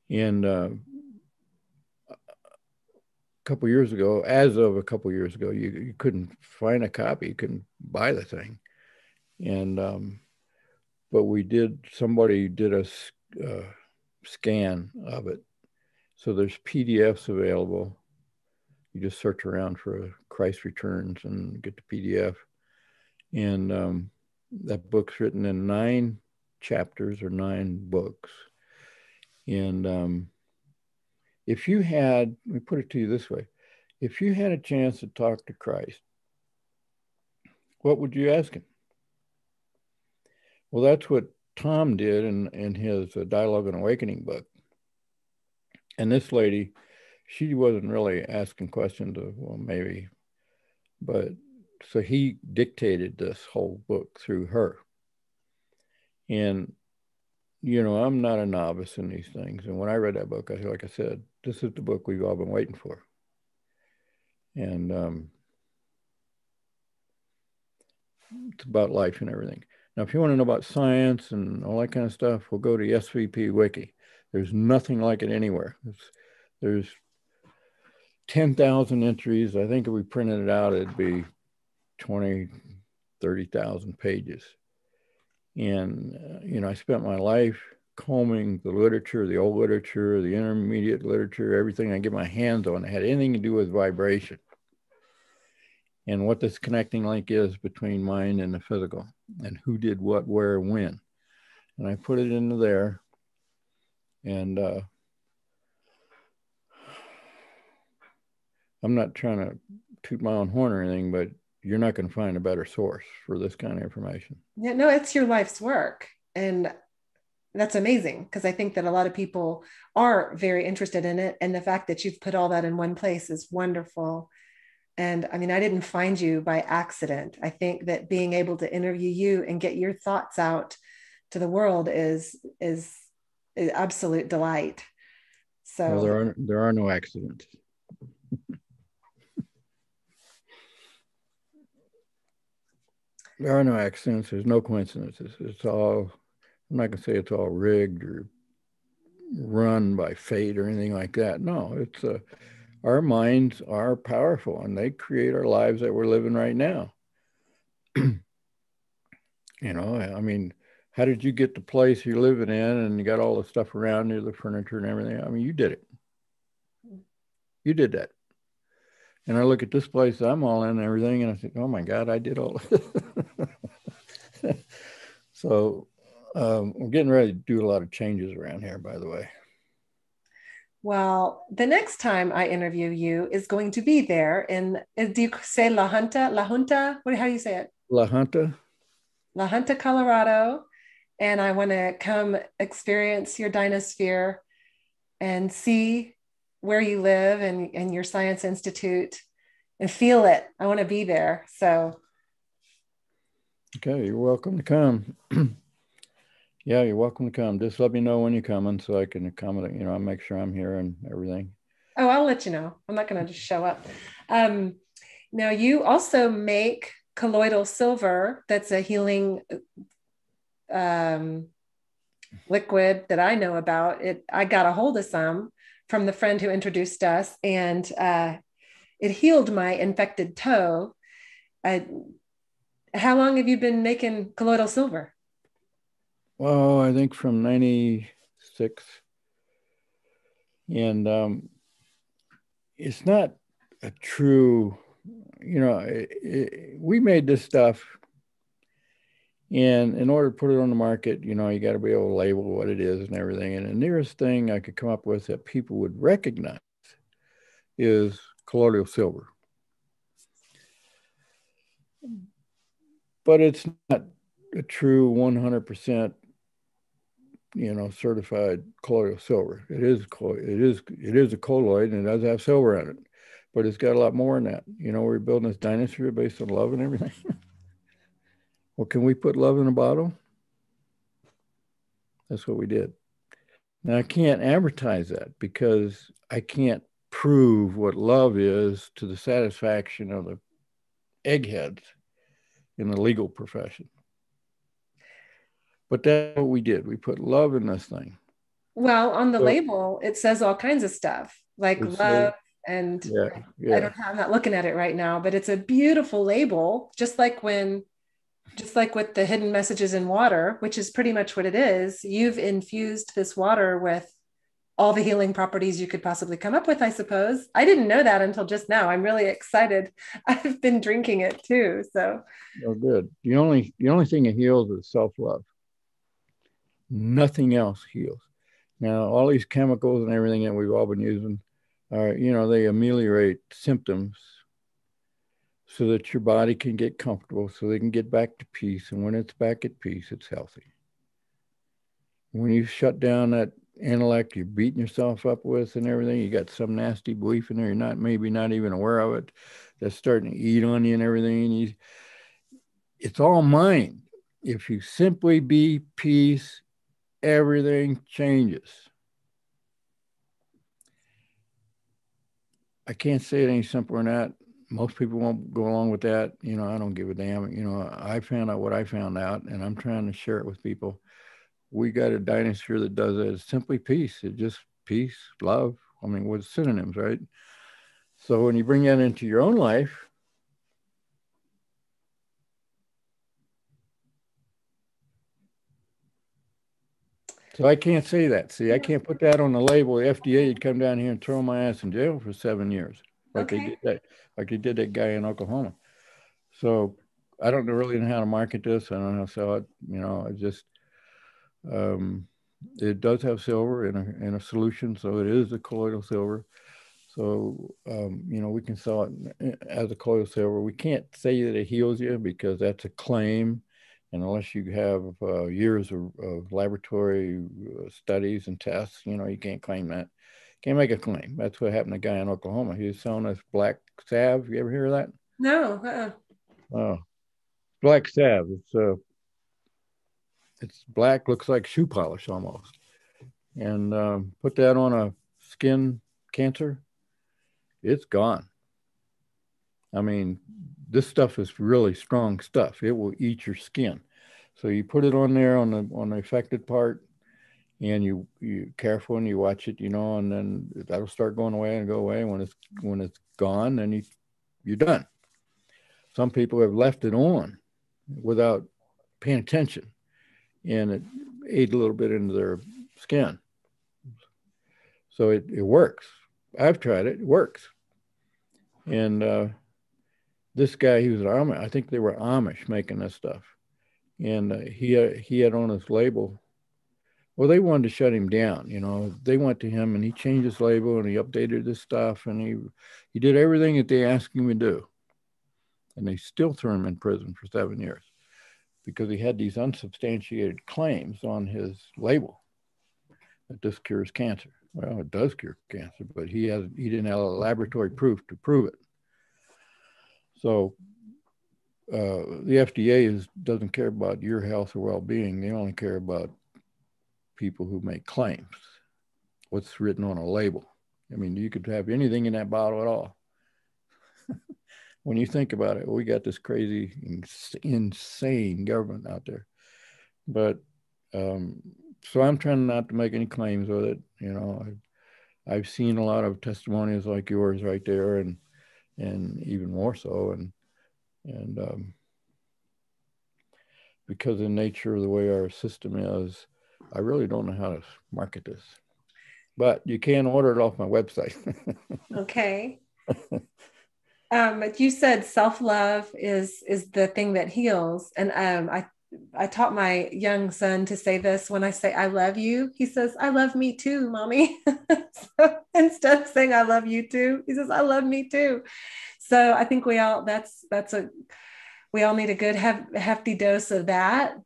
S2: And a couple years ago, you couldn't find a copy, you couldn't buy the thing. And but somebody did a scan of it. So there's PDFs available. You just search around for Christ Returns and get the PDF. And that book's written in 9 chapters or 9 books. And if you had, let me put it to you this way, if you had a chance to talk to Christ, what would you ask him? Well, that's what Tom did in his Dialogue on Awakening book. And this lady, she wasn't really asking questions of, well, maybe, but so he dictated this whole book through her. And, I'm not a novice in these things. And when I read that book, like I said, this is the book we've all been waiting for. And it's about life and everything. Now, if you want to know about science and all that kind of stuff, we'll go to the SVP Wiki. There's nothing like it anywhere. There's 10,000 entries. I think if we printed it out, it'd be 20, 30,000 pages. And, I spent my life combing the literature, the old literature, the intermediate literature, everything I get my hands on. It had anything to do with vibration and what this connecting link is between mind and the physical and who did what, where, when. And I put it into there. And I'm not trying to toot my own horn or anything, but you're not going to find a better source for this kind of information.
S1: Yeah, no, it's your life's work. And that's amazing because I think that a lot of people are very interested in it. And the fact that you've put all that in one place is wonderful. And I mean, I didn't find you by accident. I think that being able to interview you and get your thoughts out to the world is an absolute delight. So
S2: well, there are no accidents. There are no accidents. There's no coincidences. It's all, I'm not going to say it's all rigged or run by fate or anything like that. No, it's our minds are powerful and they create our lives that we're living right now. I mean, how did you get the place you're living in and you got all the stuff around you, the furniture and everything? I mean, you did it. You did that. And I look at this place I'm all in and everything, and I think, oh my God, I did all this. So we're getting ready to do a lot of changes around here, by the way.
S1: well, the next time I interview you is going to be there in, do you say La Junta? La Junta? How do you say it?
S2: La Junta?
S1: La Junta, Colorado. And I want to come experience your dynasphere and see where you live and your science institute and feel it. I want to be there. So.
S2: Okay, you're welcome to come. Yeah, you're welcome to come. Just let me know when you're coming so I can accommodate, I'll make sure I'm here and everything.
S1: Oh, I'll let you know. I'm not going to just show up. Now, you also make colloidal silver. That's a healing liquid that I know about. I got a hold of some from the friend who introduced us, and it healed my infected toe. How long have you been making colloidal silver?
S2: Well, I think from 96. And it's not a true, we made this stuff. And in order to put it on the market, you got to be able to label what it is and everything. And the nearest thing I could come up with that people would recognize is colloidal silver. But it's not a true 100%, certified colloidal silver. It is a colloid and it does have silver in it, but it's got a lot more than that. We're building this dynasphere based on love and everything. Well, can we put love in a bottle? That's what we did. Now, I can't advertise that because I can't prove what love is to the satisfaction of the eggheads in the legal profession. But that's what we did. We put love in this thing.
S1: Well, on the label, it says all kinds of stuff like love and
S2: yeah.
S1: I'm not looking at it right now, but it's a beautiful label, just like with the hidden messages in water, which is pretty much what it is. You've infused this water with all the healing properties you could possibly come up with, I suppose. I didn't know that until just now. I'm really excited. I've been drinking it too. So.
S2: Oh, good. The only thing it heals is self-love. Nothing else heals. Now, all these chemicals and everything that we've all been using are, they ameliorate symptoms so that your body can get comfortable, so they can get back to peace. And when it's back at peace, it's healthy. When you shut down that intellect you're beating yourself up with and everything. You got some nasty belief in there. You're maybe not even aware of it. That's starting to eat on you and everything. And it's all mind. If you simply be peace, everything changes. I can't say it any simpler than that. Most people won't go along with that. I don't give a damn. I found out what I found out, and I'm trying to share it with people. We got a dynasphere that does it. It's simply peace. It's just peace, love. I mean, with synonyms, right? So when you bring that into your own life, so I can't say that. See, I can't put that on the label. The FDA would come down here and throw my ass in jail for 7 years, like they did that, like they did that guy in Oklahoma. So I don't really know how to market this. I don't know how to sell it. It just it does have silver in a solution, so it is a colloidal silver. So we can sell it as a colloidal silver. We can't say that it heals you because that's a claim. And unless you have years of laboratory studies and tests, you can't claim that. Can't make a claim. That's what happened to a guy in Oklahoma. He was selling us black salve. You ever hear of that?
S1: No.
S2: Oh, black salve. It's black, looks like shoe polish almost. And put that on a skin cancer, it's gone. I mean, this stuff is really strong stuff. It will eat your skin. So you put it on there on the affected part, and you careful and you watch it, and then that'll start going away and go away. When it's gone, then you're done. Some people have left it on without paying attention, and it ate a little bit into their skin. So it works. I've tried it. It works. And this guy, he was an Amish. I think they were Amish making this stuff. And he had on his label. Well, they wanted to shut him down. They went to him and he changed his label and he updated his stuff and he did everything that they asked him to do. And they still threw him in prison for 7 years because he had these unsubstantiated claims on his label that this cures cancer. Well, it does cure cancer, but he didn't have a laboratory proof to prove it. So the FDA doesn't care about your health or well-being. They only care about people who make claims, what's written on a label. I mean, you could have anything in that bottle at all. When you think about it, we got this crazy, insane government out there. But so I'm trying not to make any claims with it. I've seen a lot of testimonials like yours right there, and even more so, and because of the nature of the way our system is, I really don't know how to market this. But you can order it off my website.
S1: Okay. You said self-love is the thing that heals, and I taught my young son to say this. When I say I love you, he says, I love me too, mommy. So instead of saying I love you too, he says, I love me too. So I think we all we all need a good hefty dose of that.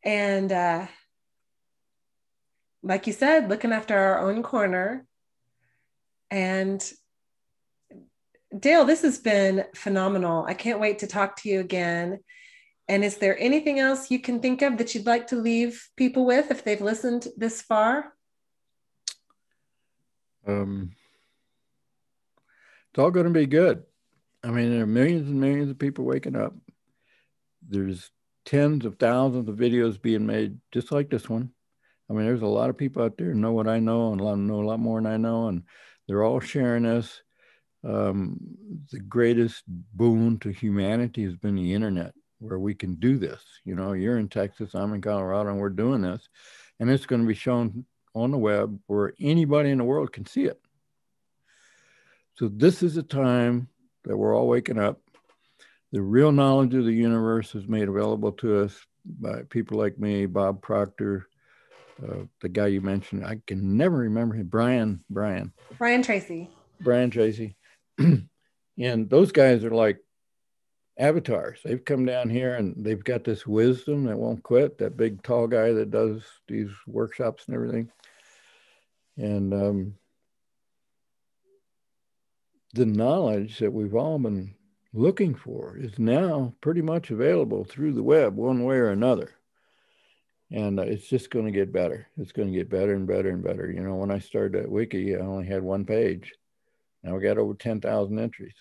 S1: And like you said, looking after our own corner. And Dale, this has been phenomenal. I can't wait to talk to you again. And is there anything else you can think of that you'd like to leave people with if they've listened this far?
S2: It's all going to be good. I mean, there are millions and millions of people waking up. There's tens of thousands of videos being made just like this one. I mean, there's a lot of people out there who know what I know and know a lot more than I know, and they're all sharing this. The greatest boon to humanity has been the internet, where we can do this. You're in Texas, I'm in Colorado, and we're doing this, and it's going to be shown on the web where anybody in the world can see it. So this is a time that we're all waking up. The real knowledge of the universe is made available to us by people like me, Bob Proctor, the guy you mentioned. I can never remember him. Brian
S1: Tracy.
S2: Brian Tracy. And those guys are like avatars. They've come down here and they've got this wisdom that won't quit, that big tall guy that does these workshops and everything. And the knowledge that we've all been looking for is now pretty much available through the web one way or another. And it's just going to get better. It's going to get better and better and better. You know, when I started that wiki, I only had one page. Now we got over 10,000 entries.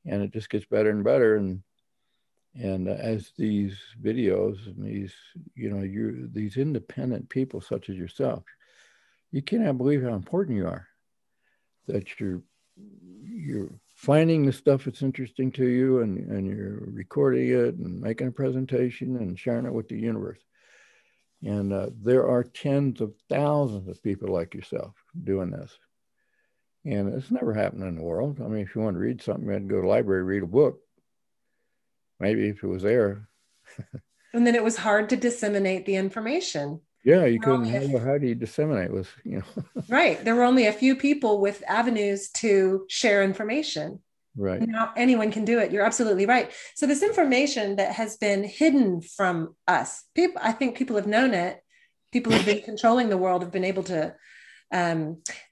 S2: And it just gets better and better. And as these videos and these, you know, these independent people such as yourself, you cannot believe how important you are. That you're finding the stuff that's interesting to you, and you're recording it and making a presentation and sharing it with the universe. And there are tens of thousands of people like yourself doing this. And it's never happened in the world. I mean, if you want to read something, you had to go to the library, read a book. Maybe if it was there.
S1: And then it was hard to disseminate the information.
S2: Yeah, you couldn't. How do you disseminate? Was, you know.
S1: Right. There were only a few people with avenues to share information.
S2: Right.
S1: Now anyone can do it. You're absolutely right. So this information that has been hidden from us, people, I think people have known it. People who've been controlling the world have been able to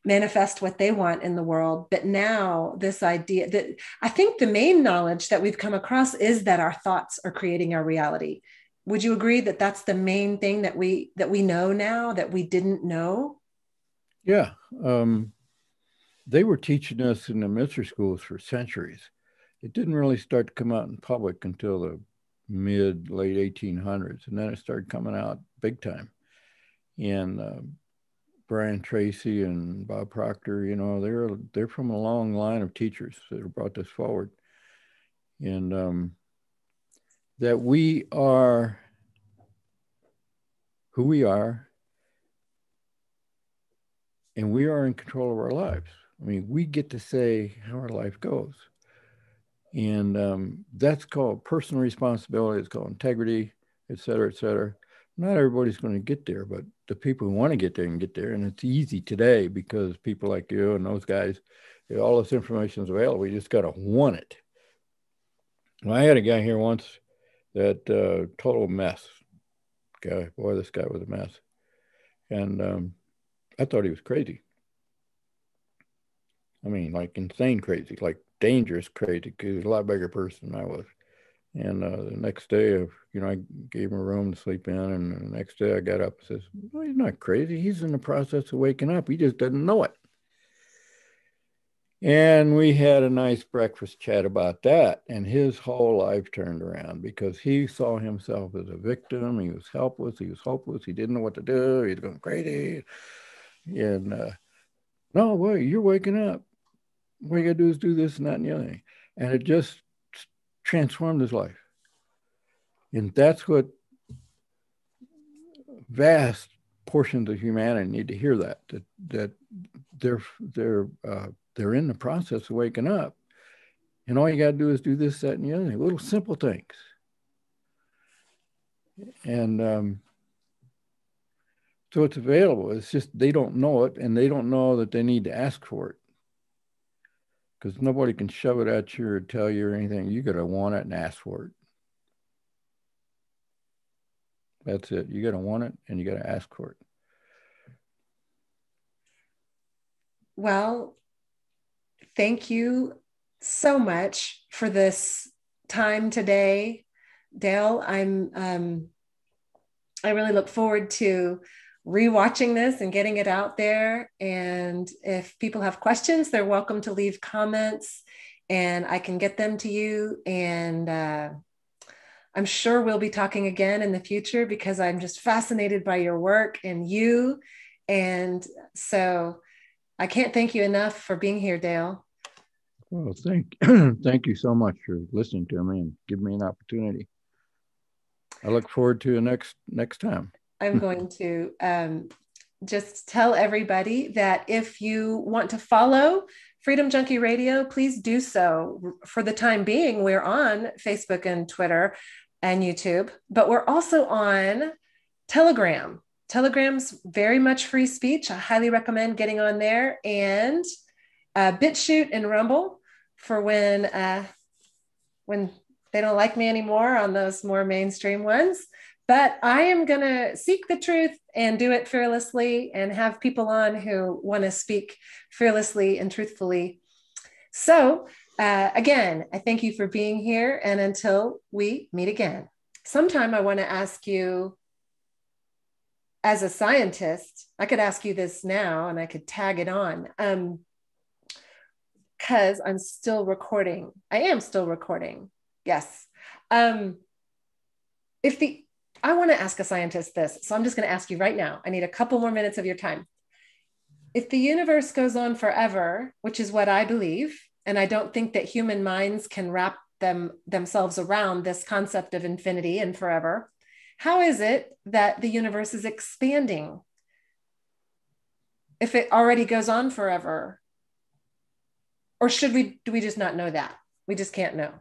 S1: manifest what they want in the world. But now this idea that I think the main knowledge that we've come across is that our thoughts are creating our reality. Would you agree that that's the main thing that we know now that we didn't know?
S2: Yeah. They were teaching us in the mystery schools for centuries. It didn't really start to come out in public until the late 1800s. And then it started coming out big time. And Brian Tracy and Bob Proctor, you know, they're from a long line of teachers that have brought this forward. And that we are who we are, and we are in control of our lives. I mean, we get to say how our life goes. And that's called personal responsibility. It's called integrity, et cetera, et cetera. Not everybody's going to get there, but the people who want to get there can get there. And it's easy today because people like you and those guys, all this information is available. You just got to want it. Well, I had a guy here once that total mess. Guy, boy, this guy was a mess. And I thought he was crazy. I mean, like insane crazy, like dangerous crazy, because he was a lot bigger person than I was. And the next day, I gave him a room to sleep in. And the next day I got up and says, well, he's not crazy. He's in the process of waking up. He just doesn't know it. And we had a nice breakfast chat about that. And his whole life turned around because he saw himself as a victim. He was helpless. He was hopeless. He didn't know what to do. He was going crazy. And no, boy, you're waking up. What you got to do is do this and that and the other thing. And it just transformed his life. And that's what vast portions of humanity need to hear, that they're in the process of waking up. And all you got to do is do this, that, and the other thing, little simple things. And so it's available. It's just they don't know it, and they don't know that they need to ask for it. Because nobody can shove it at you or tell you or anything. You got to want it and ask for it. That's it. You got to want it and you got to ask for it.
S1: Well, thank you so much for this time today, Dale. I really look forward to rewatching this and getting it out there. And if people have questions, they're welcome to leave comments and I can get them to you. And I'm sure we'll be talking again in the future because I'm just fascinated by your work and you. And so I can't thank you enough for being here, Dale.
S2: Well, thank you so much for listening to me and giving me an opportunity. I look forward to the next time.
S1: I'm going to just tell everybody that if you want to follow Freedom Junkie Radio, please do so. For the time being, we're on Facebook and Twitter and YouTube, but we're also on Telegram. Telegram's very much free speech. I highly recommend getting on there, and BitChute and Rumble for when they don't like me anymore on those more mainstream ones. But I am going to seek the truth and do it fearlessly and have people on who want to speak fearlessly and truthfully. So, again, I thank you for being here. And until we meet again, sometime I want to ask you, as a scientist, I could ask you this now and I could tag it on. Because I'm still recording. I am still recording. Yes. If the I want to ask a scientist this, so I'm just going to ask you right now. I need a couple more minutes of your time. If the universe goes on forever, which is what I believe, and I don't think that human minds can wrap themselves around this concept of infinity and forever, how is it that the universe is expanding if it already goes on forever? Or do we just not know that? We just can't know.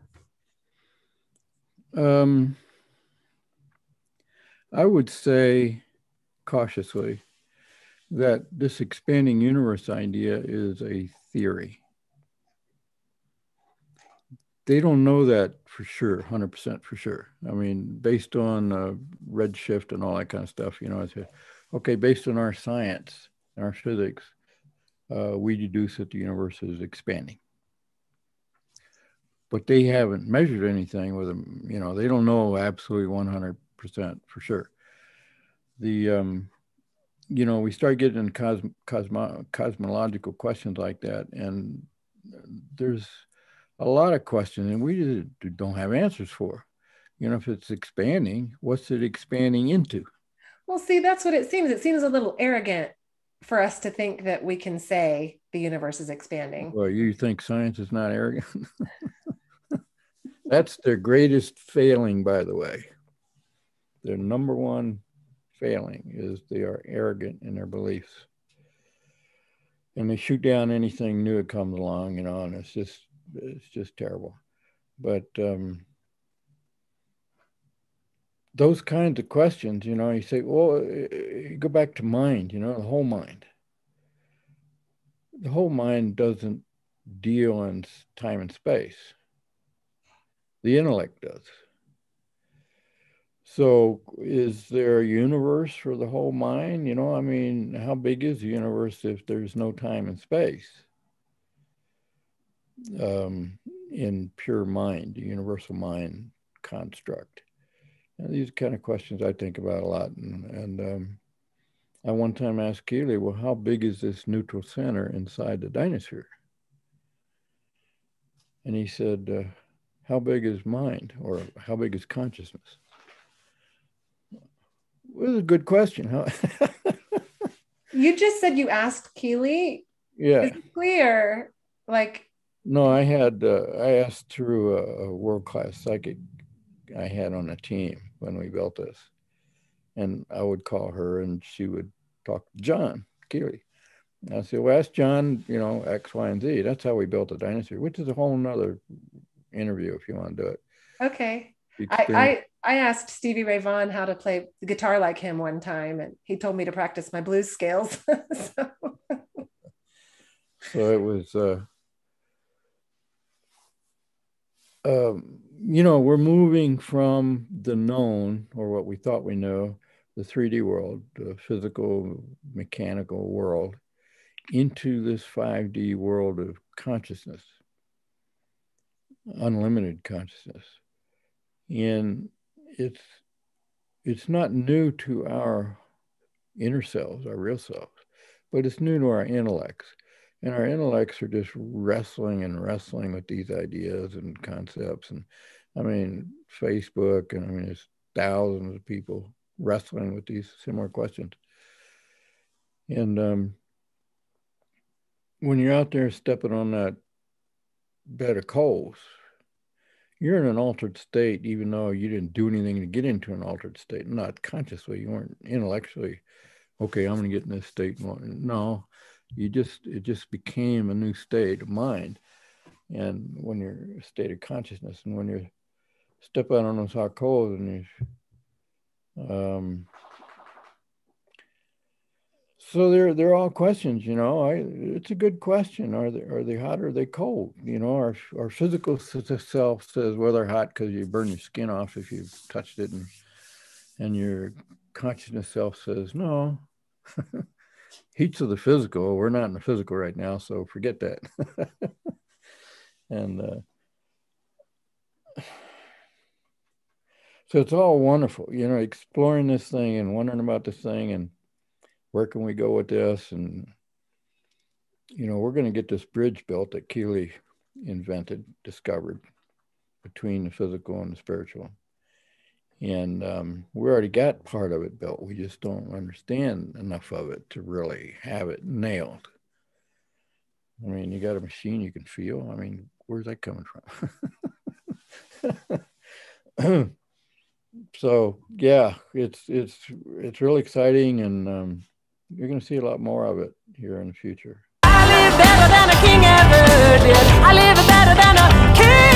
S2: I would say cautiously that this expanding universe idea is a theory. They don't know that for sure, 100% for sure. I mean, based on redshift and all that kind of stuff, it's okay, based on our science, our physics, we deduce that the universe is expanding. But they haven't measured anything with them. They don't know absolutely 100% for sure. We start getting into cosmological questions like that, and there's a lot of questions, and we don't have answers for. If it's expanding, what's it expanding into?
S1: Well, see, that's what it seems. It seems a little arrogant for us to think that we can say the universe is expanding.
S2: Well, you think science is not arrogant? That's their greatest failing, by the way. Their number one failing is they are arrogant in their beliefs. And they shoot down anything new that comes along, and it's just terrible. But those kinds of questions, you say, well, you go back to mind, the whole mind. The whole mind doesn't deal in time and space. The intellect does. So is there a universe for the whole mind? I mean, how big is the universe if there's no time and space? In pure mind, the universal mind construct. And these kind of questions I think about a lot. And I one time asked Keely, well, how big is this neutral center inside the dynasphere? And he said, how big is mind, or how big is consciousness? Well, it was a good question, huh?
S1: You just said you asked Keely?
S2: Yeah.
S1: Physically, or like?
S2: No, I asked through a world-class psychic I had on a team when we built this. And I would call her and she would talk to John Keely. And I said, well, ask John, X, Y, and Z. That's how we built the dinosaur, which is a whole nother interview if you want to do it.
S1: Okay. I asked Stevie Ray Vaughan how to play the guitar like him one time, and he told me to practice my blues scales.
S2: So it was, we're moving from the known, or what we thought we know, the 3D world, the physical, mechanical world, into this 5D world of consciousness, unlimited consciousness. And it's not new to our inner selves, our real selves, but it's new to our intellects. And our intellects are just wrestling with these ideas and concepts. And I mean, Facebook, and I mean, there's thousands of people wrestling with these similar questions. And when you're out there stepping on that bed of coals, you're in an altered state, even though you didn't do anything to get into an altered state. Not consciously, you weren't intellectually, okay, I'm going to get in this state. No, it just became a new state of mind. And when you're a state of consciousness, and when you're step out on those hot coals, and so they're all questions, it's a good question. Are they hot or are they cold? Our physical self says, well, they're hot because you burn your skin off if you've touched it. And and your consciousness self says, no, heat's of the physical. We're not in the physical right now, so forget that. And so it's all wonderful, you know, exploring this thing and wondering about this thing and where can we go with this? And, you know, we're going to get this bridge built that Keely discovered between the physical and the spiritual. And we already got part of it built. We just don't understand enough of it to really have it nailed. I mean, you got a machine you can feel. I mean, where's that coming from? So yeah, it's really exciting, and you're going to see a lot more of it here in the future. I live better than a king ever did. I live better than a king.